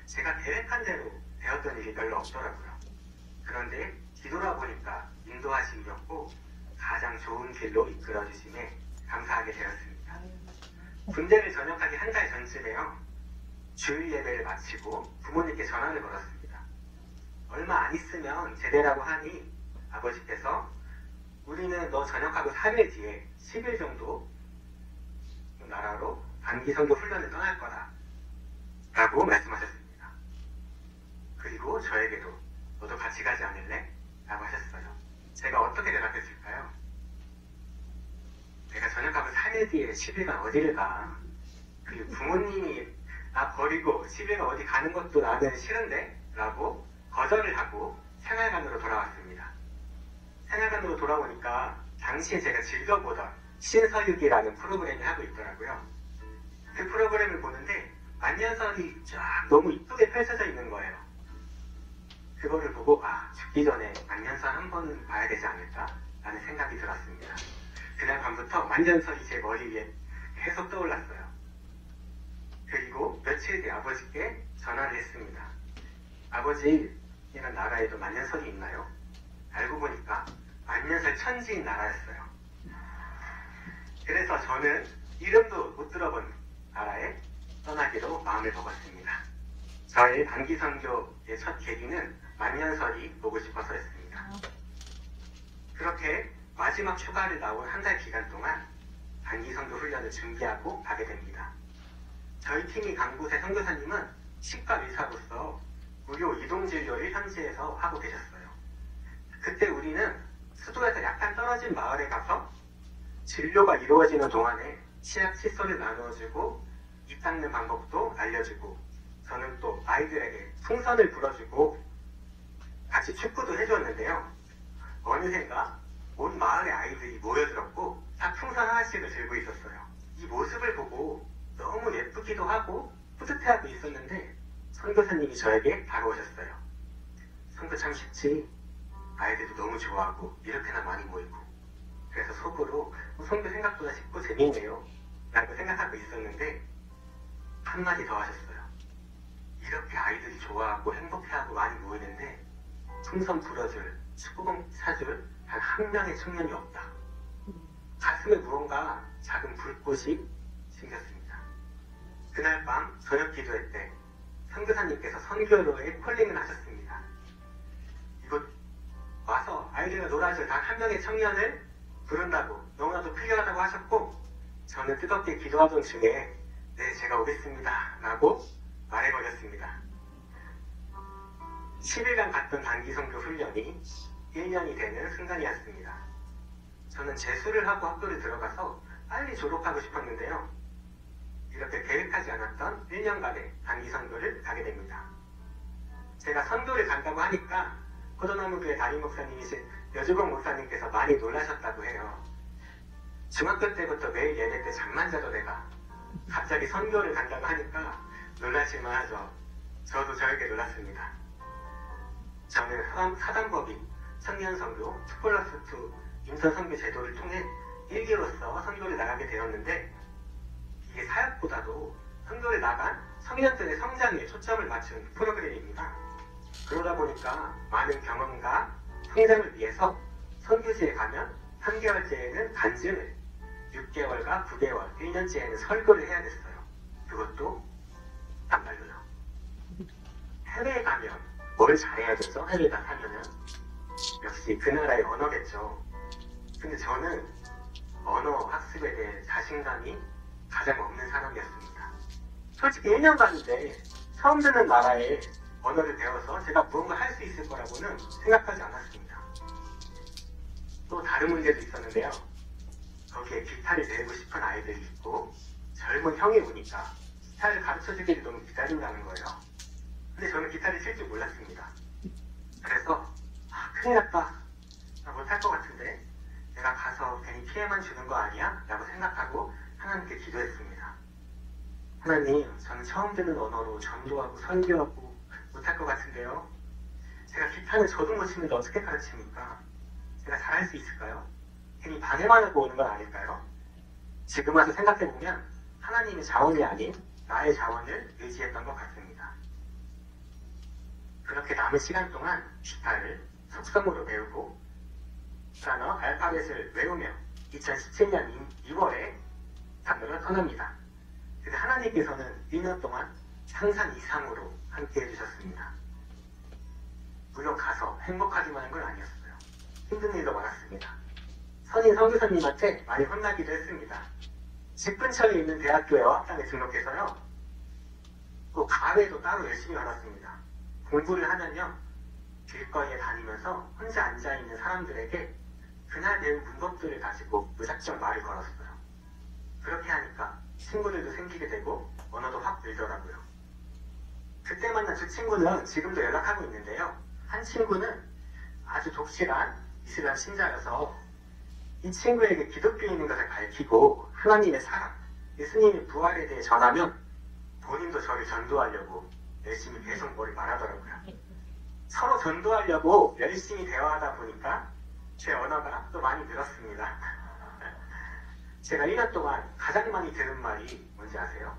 제가 계획한 대로 되었던 일이 별로 없더라고요. 그런데 뒤돌아보니까 인도하심이었고 가장 좋은 길로 이끌어주심에 감사하게 되었습니다. 군대를 전역하기 한 달 전쯤에요. 주일 예배를 마치고 부모님께 전화를 걸었습니다. 얼마 안 있으면 제대라고 하니 아버지께서 우리는 너 전역하고 3일 뒤에 10일 정도 나라로 단기 선교 훈련을 떠날 거다 라고 말씀하셨습니다. 그리고 저에게도 너도 같이 가지 않을래? 라고 하셨어요. 제가 어떻게 대답했을까요? 내가 전역하고 3일 뒤에 10일간 어디를 가? 그리고 부모님이 나 버리고 10일간 어디 가는 것도 나는 싫은데? 라고 거절을 하고 생활관으로 돌아왔습니다. 생활관으로 돌아오니까 당시에 제가 즐겨보던 신서유기라는 프로그램을 하고 있더라고요. 그 프로그램을 보는데 만년설이 쫙 너무 이쁘게 펼쳐져 있는 거예요. 그거를 보고 죽기 전에 만년설 한 번은 봐야 되지 않을까? 라는 생각이 들었습니다. 그날 밤부터 만년설이 제 머리 위에 계속 떠올랐어요. 그리고 며칠 뒤 아버지께 전화를 했습니다. 아버지, 이런 나라에도 만년설이 있나요? 알고 보니까 만년설 천지인 나라였어요. 그래서 저는 이름도 못 들어본 나라에 떠나기로 마음을 먹었습니다. 저의 단기 선교의 첫 계기는 만년설이 보고 싶어서였습니다. 그렇게 마지막 휴가를 나온 한 달 기간 동안 단기 선교 훈련을 준비하고 가게 됩니다. 저희 팀이 간 곳의 선교사님은 치과 의사로서 무료 이동 진료를 현지에서 하고 계셨어요. 그때 우리는 수도에서 약간 떨어진 마을에 가서 진료가 이루어지는 동안에 치약 칫솔을 나누어주고 입 닦는 방법도 알려주고 저는 또 아이들에게 풍선을 불어주고 같이 축구도 해주었는데요. 어느샌가 온 마을의 아이들이 모여들었고 다 풍선 하나씩을 들고 있었어요. 이 모습을 보고 너무 예쁘기도 하고 뿌듯해하고 있었는데 선교사님이 저에게 다가오셨어요. 선교 참 쉽지? 아이들도 너무 좋아하고 이렇게나 많이 모이고 그래서 속으로 선교 생각보다 쉽고 재밌네요 라고 생각하고 있었는데 한마디 더 하셨어요. 이렇게 아이들이 좋아하고 행복해하고 많이 모이는데 풍선 불어줄, 축구공 사줄 단 한 명의 청년이 없다. 가슴에 무언가 작은 불꽃이 생겼습니다. 그날 밤 저녁 기도회 때 선교사님께서 선교로의 콜링을 하셨습니다. 이곳 와서 아이들과 놀아줄 단 한 명의 청년을 부른다고 너무나도 필요하다고 하셨고 저는 뜨겁게 기도하던 중에 네, 제가 오겠습니다 라고 말해버렸습니다. 10일간 갔던 단기 선교 훈련이 1년이 되는 순간이었습니다. 저는 재수를 하고 학교를 들어가서 빨리 졸업하고 싶었는데요. 이렇게 계획하지 않았던 1년간의 단기 선교를 가게 됩니다. 제가 선교를 간다고 하니까 포도나무교회 담임 목사님이신 여주봉 목사님께서 많이 놀라셨다고 해요. 중학교 때부터 매일 예배 때 잠만 자도 내가 갑자기 선교를 간다고 하니까 놀라실만 하죠. 저도 저에게 놀랐습니다. 저는 사단법인 청년선교 2+2 임선선교 제도를 통해 일기로서 선교를 나가게 되었는데 이게 사역보다도 선교를 나간 청년들의 성장에 초점을 맞춘 프로그램입니다. 그러다 보니까 많은 경험과 성장을 위해서 선교지에 가면 3개월째에는 간증을 6개월과 9개월, 1년째에는 설교를 해야 됐어요. 그것도 단발로요. 해외에 가면 뭘 잘해야 되죠? 해외에 가면은 역시 그 나라의 언어겠죠. 근데 저는 언어 학습에 대해 자신감이 가장 없는 사람이었습니다. 솔직히 1년 갔는데 처음 듣는 나라의 언어를 배워서 제가 무언가 할 수 있을 거라고는 생각하지 않았습니다. 또 다른 문제도 있었는데요. 거기에 기타를 배우고 싶은 아이들이 있고 젊은 형이 오니까 기타를 가르쳐주기를 너무 기다린다는 거예요. 근데 저는 기타를 칠 줄 몰랐습니다. 그래서 큰일 났다. 나 못할 것 같은데 내가 가서 괜히 피해만 주는 거 아니야? 라고 생각하고 하나님께 기도했습니다. 하나님, 저는 처음 듣는 언어로 전도하고 선교하고 못할 것 같은데요. 제가 기타는 저도 못 치는데 어떻게 가르칩니까? 제가 잘할 수 있을까요? 괜히 방해만 하고 오는 건 아닐까요? 지금 와서 생각해보면 하나님의 자원이 아닌 나의 자원을 의지했던 것 같습니다. 그렇게 남은 시간 동안 기타를 속성으로 배우고 단어 알파벳을 외우며 2017년 2월에 장로를 떠납니다. 그래서 하나님께서는 1년 동안 상상 이상으로 함께 해주셨습니다. 물론 가서 행복하기만 한 건 아니었어요. 힘든 일도 많았습니다. 선임 선교사님한테 많이 혼나기도 했습니다. 집 근처에 있는 대학교에 어학당에 등록해서요. 또 과외도 따로 열심히 받았습니다. 공부를 하면요. 길거리에 다니면서 혼자 앉아있는 사람들에게 그날 배운 문법들을 가지고 무작정 말을 걸었어요. 그렇게 하니까 친구들도 생기게 되고 언어도 확 늘더라고요. 그때 만난 두 친구는 지금도 연락하고 있는데요. 한 친구는 아주 독실한 이슬람 신자여서 이 친구에게 기독교인인 것을 밝히고 하나님의 사랑, 예수님의 부활에 대해 전하면 본인도 저를 전도하려고 열심히 계속 머리 말하더라고요. 서로 전도하려고 열심히 대화하다 보니까 제 언어가 또 많이 늘었습니다. 제가 1년 동안 가장 많이 들은 말이 뭔지 아세요?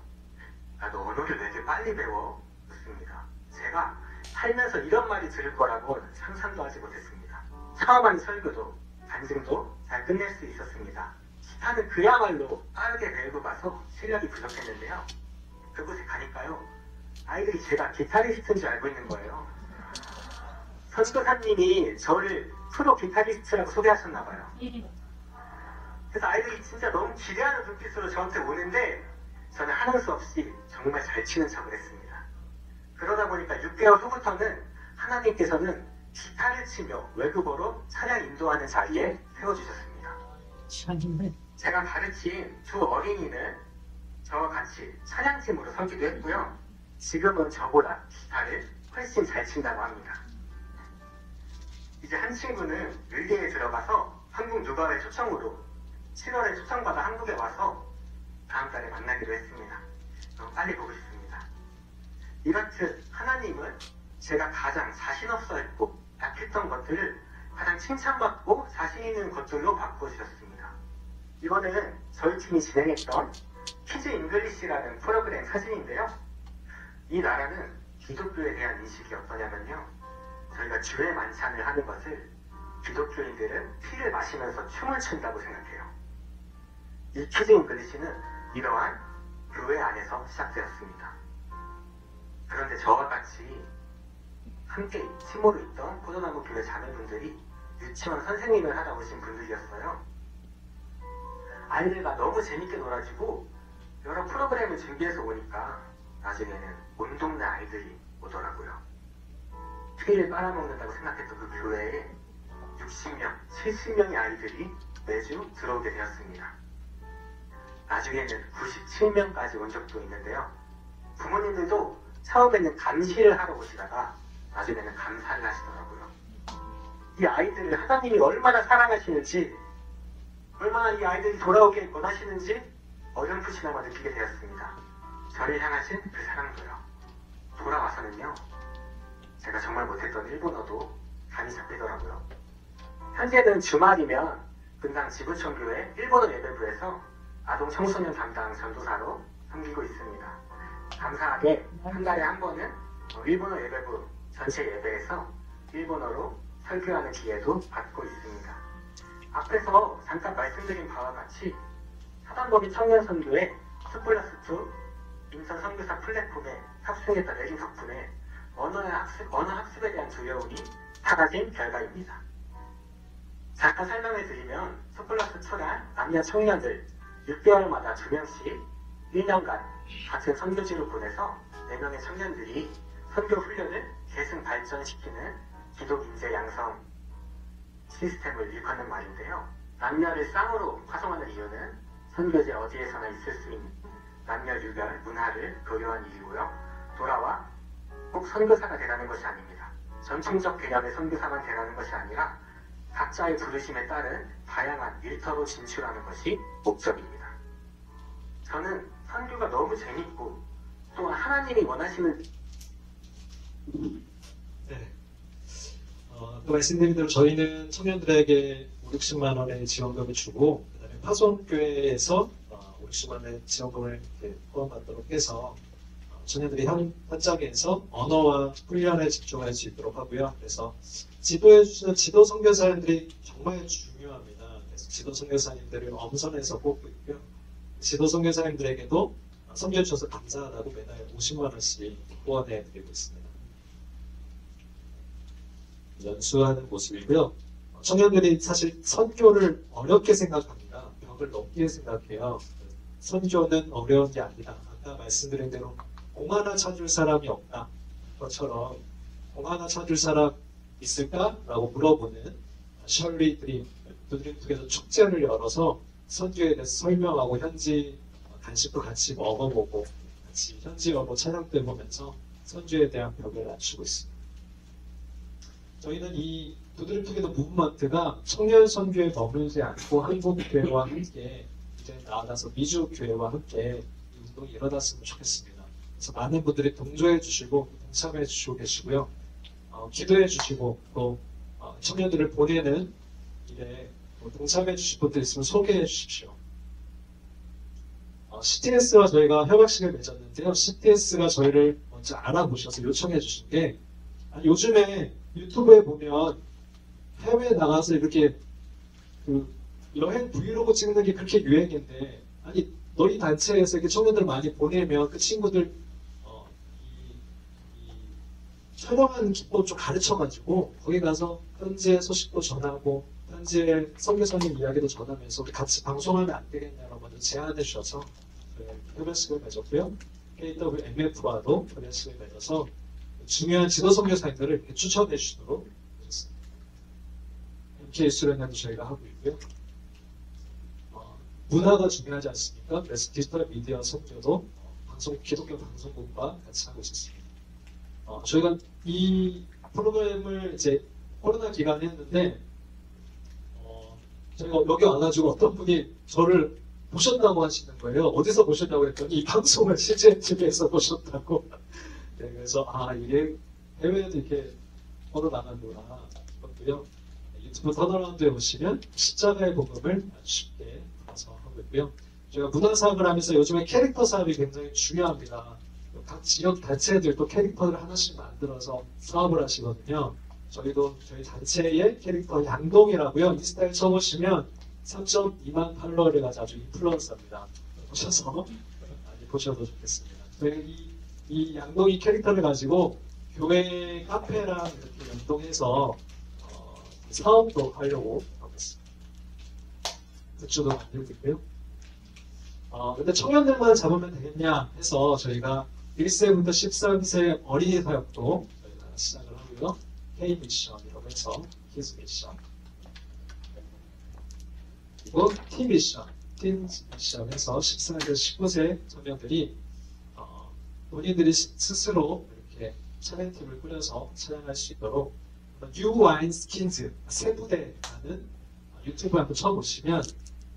너 언어를 왜 이렇게 빨리 배워? 묻습니다. 제가 살면서 이런 말이 들을 거라고 상상도 하지 못했습니다. 처음 한 설교도 간증도 잘 끝낼 수 있었습니다. 기타는 그야말로 빠르게 배우고 가서 실력이 부족했는데요. 그곳에 가니까요. 아이들이 제가 기타리스트인 줄 알고 있는 거예요. 선교사님이 저를 프로 기타리스트라고 소개하셨나봐요. 그래서 아이들이 진짜 너무 기대하는 눈빛으로 저한테 오는데 저는 하는 수 없이 정말 잘 치는 척을 했습니다. 그러다 보니까 6개월 후부터는 하나님께서는 기타를 치며 외국어로 찬양 인도하는 자리에 세워주셨습니다. 제가 가르친 두 어린이는 저와 같이 찬양팀으로 서기도 했고요. 지금은 저보다 기타를 훨씬 잘 친다고 합니다. 이제 한 친구는 의대에 들어가서 한국 누가회 초청으로 7월에 초청받아 한국에 와서 다음 달에 만나기로 했습니다. 너무 빨리 보고 싶습니다. 이렇듯 하나님은 제가 가장 자신 없어 했고 약했던 것들을 가장 칭찬받고 자신 있는 것들로 바꿔주셨습니다. 이거는 저희 팀이 진행했던 키즈 잉글리시라는 프로그램 사진인데요. 이 나라는 기독교에 대한 인식이 어떠냐면요. 저희가 주의 만찬을 하는 것을 기독교인들은 피를 마시면서 춤을 춘다고 생각해요. 이 키즈 잉글리시는 이러한 교회 안에서 시작되었습니다. 그런데 저와 같이 함께 팀으로 있던 포도나무 교회 자매분들이 유치원 선생님을 하다 오신 분들이었어요. 아이들과 너무 재밌게 놀아주고 여러 프로그램을 준비해서 오니까 나중에는 온 동네 아이들이 오더라고요. 피를 빨아먹는다고 생각했던 그 교회에 60명, 70명의 아이들이 매주 들어오게 되었습니다. 나중에는 97명까지 온 적도 있는데요. 부모님들도 처음에는 감시를 하러 오시다가 나중에는 감사를 하시더라고요. 이 아이들을 하나님이 얼마나 사랑하시는지, 얼마나 이 아이들이 돌아오길 원하시는지 어렴풋이나마 느끼게 되었습니다. 저를 향하신 그 사랑도요. 돌아와서는요. 제가 정말 못했던 일본어도 감이 잡히더라고요. 현재는 주말이면 분당 지구촌교회 일본어 예배부에서 아동 청소년 담당 전도사로 섬기고 있습니다. 감사하게 한 달에 한 번은 일본어 예배부 전체 예배에서 일본어로 설교하는 기회도 받고 있습니다. 앞에서 잠깐 말씀드린 바와 같이 사단법인 청년선교회 2+2 인천 선교사 플랫폼에 탑승했던 내린 덕분에 언어 학습에 대한 두려움이 사라진 결과입니다. 잠깐 설명해 드리면 2+2란 남녀 청년들 6개월마다 2명씩 1년간 같은 선교지로 보내서 4명의 청년들이 선교 훈련을 계승 발전시키는 기독 인재 양성 시스템을 일컫는 말인데요. 남녀를 쌍으로 파송하는 이유는 선교지 어디에서나 있을 수 있는 남녀 유별 문화를 교류한 이유고요. 돌아와 꼭 선교사가 되라는 것이 아닙니다. 전통적 개념의 선교사만 되라는 것이 아니라 각자의 부르심에 따른 다양한 일터로 진출하는 것이 목적입니다. 저는 선교가 너무 재밌고 또 하나님이 원하시는 네. 또 말씀드린 대로 저희는 청년들에게 5,60만 원의 지원금을 주고 그다음에 파송교회에서 5,60만 원의 지원금을 포함받도록 해서 청년들이 현장에서 언어와 훈련에 집중할 수 있도록 하고요. 그래서 지도해주시는 지도 선교사님들이 정말 중요합니다. 그래서 지도 선교사님들을 엄선해서 뽑고 있고요. 지도 선교사님들에게도 선교해주셔서 감사하다고 매달 50만 원씩 후원해드리고 있습니다. 연수하는 모습이고요. 청년들이 사실 선교를 어렵게 생각합니다. 벽을 넘게 생각해요. 선교는 어려운 게 아니다. 아까 말씀드린 대로 공 하나 찾을 사람이 없다. 것처럼 공 하나 찾을 사람 있을까? 라고 물어보는 셜리 드림투게더 축제를 열어서 선교에 대해서 설명하고 현지 간식도 같이 먹어보고 같이 현지어로 촬영도 해보면서 선교에 대한 벽을 낮추고 있습니다. 저희는 이 드림투게더 무브먼트가 청년 선교에 머물지 않고 한국 교회와 함께 이제 나아가서 미주 교회와 함께 이 운동이 일어났으면 좋겠습니다. 그래서 많은 분들이 동조해 주시고 동참해 주시고 계시고요. 기도해 주시고 또 청년들을 보내는 일에 동참해 주실 분들 있으면 소개해 주십시오. CTS와 저희가 협약식을 맺었는데요. CTS가 저희를 먼저 알아보셔서 요청해 주신 게 요즘에 유튜브에 보면 해외에 나가서 이렇게 여행 브이로그 찍는 게 그렇게 유행인데 아니 너희 단체에서 이렇게 청년들 많이 보내면 그 친구들 촬영하는 기법 좀 가르쳐가지고 거기 가서 현지의 소식도 전하고 현지의 선교사님 이야기도 전하면서 우리 같이 방송하면 안 되겠냐고 먼저 제안해 주셔서 협약식을 맺었고요. KWMF와도 협약식을 맺어서 중요한 지도 선교사님들을 추천해 주시도록 하겠습니다. MK 수련회도 저희가 하고 있고요. 문화가 중요하지 않습니까? 그래서 디지털 미디어 선교도 기독교 방송국과 같이 하고 있습니다. 저희가 이 프로그램을 이제 코로나 기간에 했는데 저희가 여기 와가지고 어떤 분이 저를 보셨다고 하시는 거예요. 어디서 보셨냐고 했더니 이 방송을 CGN TV에서 보셨다고. 네, 그래서 이게 해외에도 이렇게 걸어나가는구나 싶었고요. 유튜브 턴어라운드에 오시면 십자가의 복음을 아주 쉽게 봐서 하고 있고요. 저희가 문화사업을 하면서 요즘에 캐릭터 사업이 굉장히 중요합니다. 각 지역 단체들도 캐릭터를 하나씩 만들어서 사업을 하시거든요. 저희도 저희 단체의 캐릭터 양동이라고요. 인스타에 쳐보시면 3.2만 팔로워를 가진 아주 인플루언서입니다. 보셔서 많이 보셔도 좋겠습니다. 저희 이 양동이 캐릭터를 가지고 교회 카페랑 이렇게 연동해서 사업도 하려고 하고 있습니다. 굿즈도 만들고 있고요. 근데 청년들만 잡으면 되겠냐 해서 저희가 1세부터 13세 어린이 사역도 저희가 시작을 하고요. K-미션이라고 해서 키즈 미션 그리고 T-미션, 팀미션에서 14세, 19세 청년들이 본인들이 스스로 이렇게 촬영팀을 꾸려서 촬영할 수 있도록 뉴 와인 스킨즈 세부대라는 유튜브 한번 쳐보시면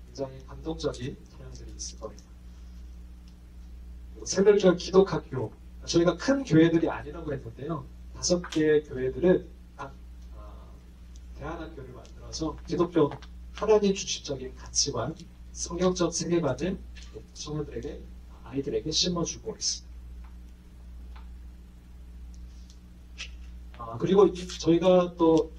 굉장히 감동적인 촬영들이 있을 겁니다. 새벽교 기독학교 저희가 큰 교회들이 아니라고 했는데요. 5개의 교회들은 각 대안학교를 만들어서 기독교 하나님 중심적인 가치관, 성경적 세계관을 청년들에게 아이들에게 심어주고 있습니다. 그리고 저희가 또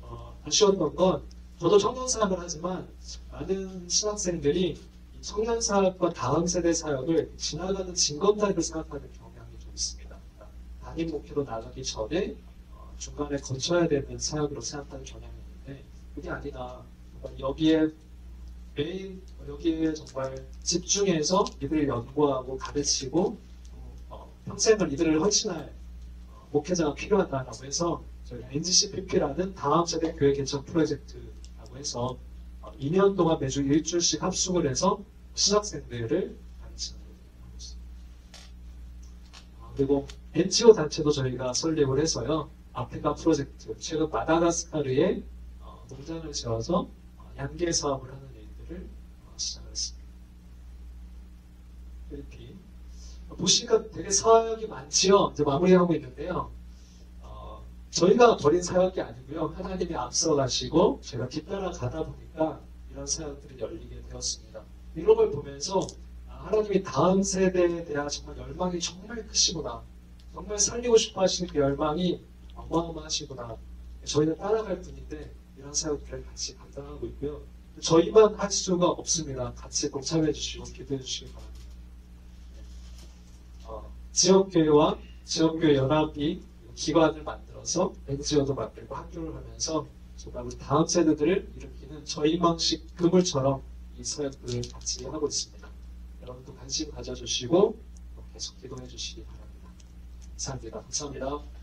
아쉬웠던 건 저도 청년사역을 하지만 많은 신학생들이 청년사역과 다음 세대 사역을 지나가는 징검다리로 생각하는 경향이 좀 있습니다. 담임 목회로 나가기 전에 중간에 거쳐야 되는 사역으로 생각하는 경향이 있는데 그게 아니다. 여기에 정말 집중해서 이들을 연구하고 가르치고 평생을 이들을 헌신할 목회자가 필요하다라고 해서 저희가 NGCPP라는 다음 세대 교회 개척 프로젝트라고 해서 2년 동안 매주 일주일씩 합숙을 해서 신학생들을 가르치는 일을 하고 있습니다. 그리고 NGO 단체도 저희가 설립을 해서요. 아프리카 프로젝트, 최근 마다가스카르에 농장을 지어서 양계 사업을 하는 일들을 시작을 했습니다. 필리핀. 보시니까 되게 사역이 많지요. 이제 마무리하고 있는데요. 저희가 버린 사역이 아니고요. 하나님이 앞서 가시고 제가 뒤따라 가다 보니까 이런 사역들이 열리게 되었습니다. 이런 걸 보면서 하나님이 다음 세대에 대한 정말 열망이 정말 크시구나. 정말 살리고 싶어 하시는 그 열망이 어마어마하시구나. 저희는 따라갈 뿐인데 이런 사역들을 같이 감당하고 있고요. 저희만 할 수가 없습니다. 같이 동참해 주시고 기도해 주시기 바랍니다. 지역교회와 지역교회 연합이 기관을 만들어서 NGO도 만들고 학교를 하면서 정말 우리 다음 세대들을 일으키는 저희 방식 그물처럼 이 사역들을 같이 하고 있습니다. 여러분도 관심 가져주시고 계속 기도해 주시기 바랍니다. 감사합니다. 감사합니다.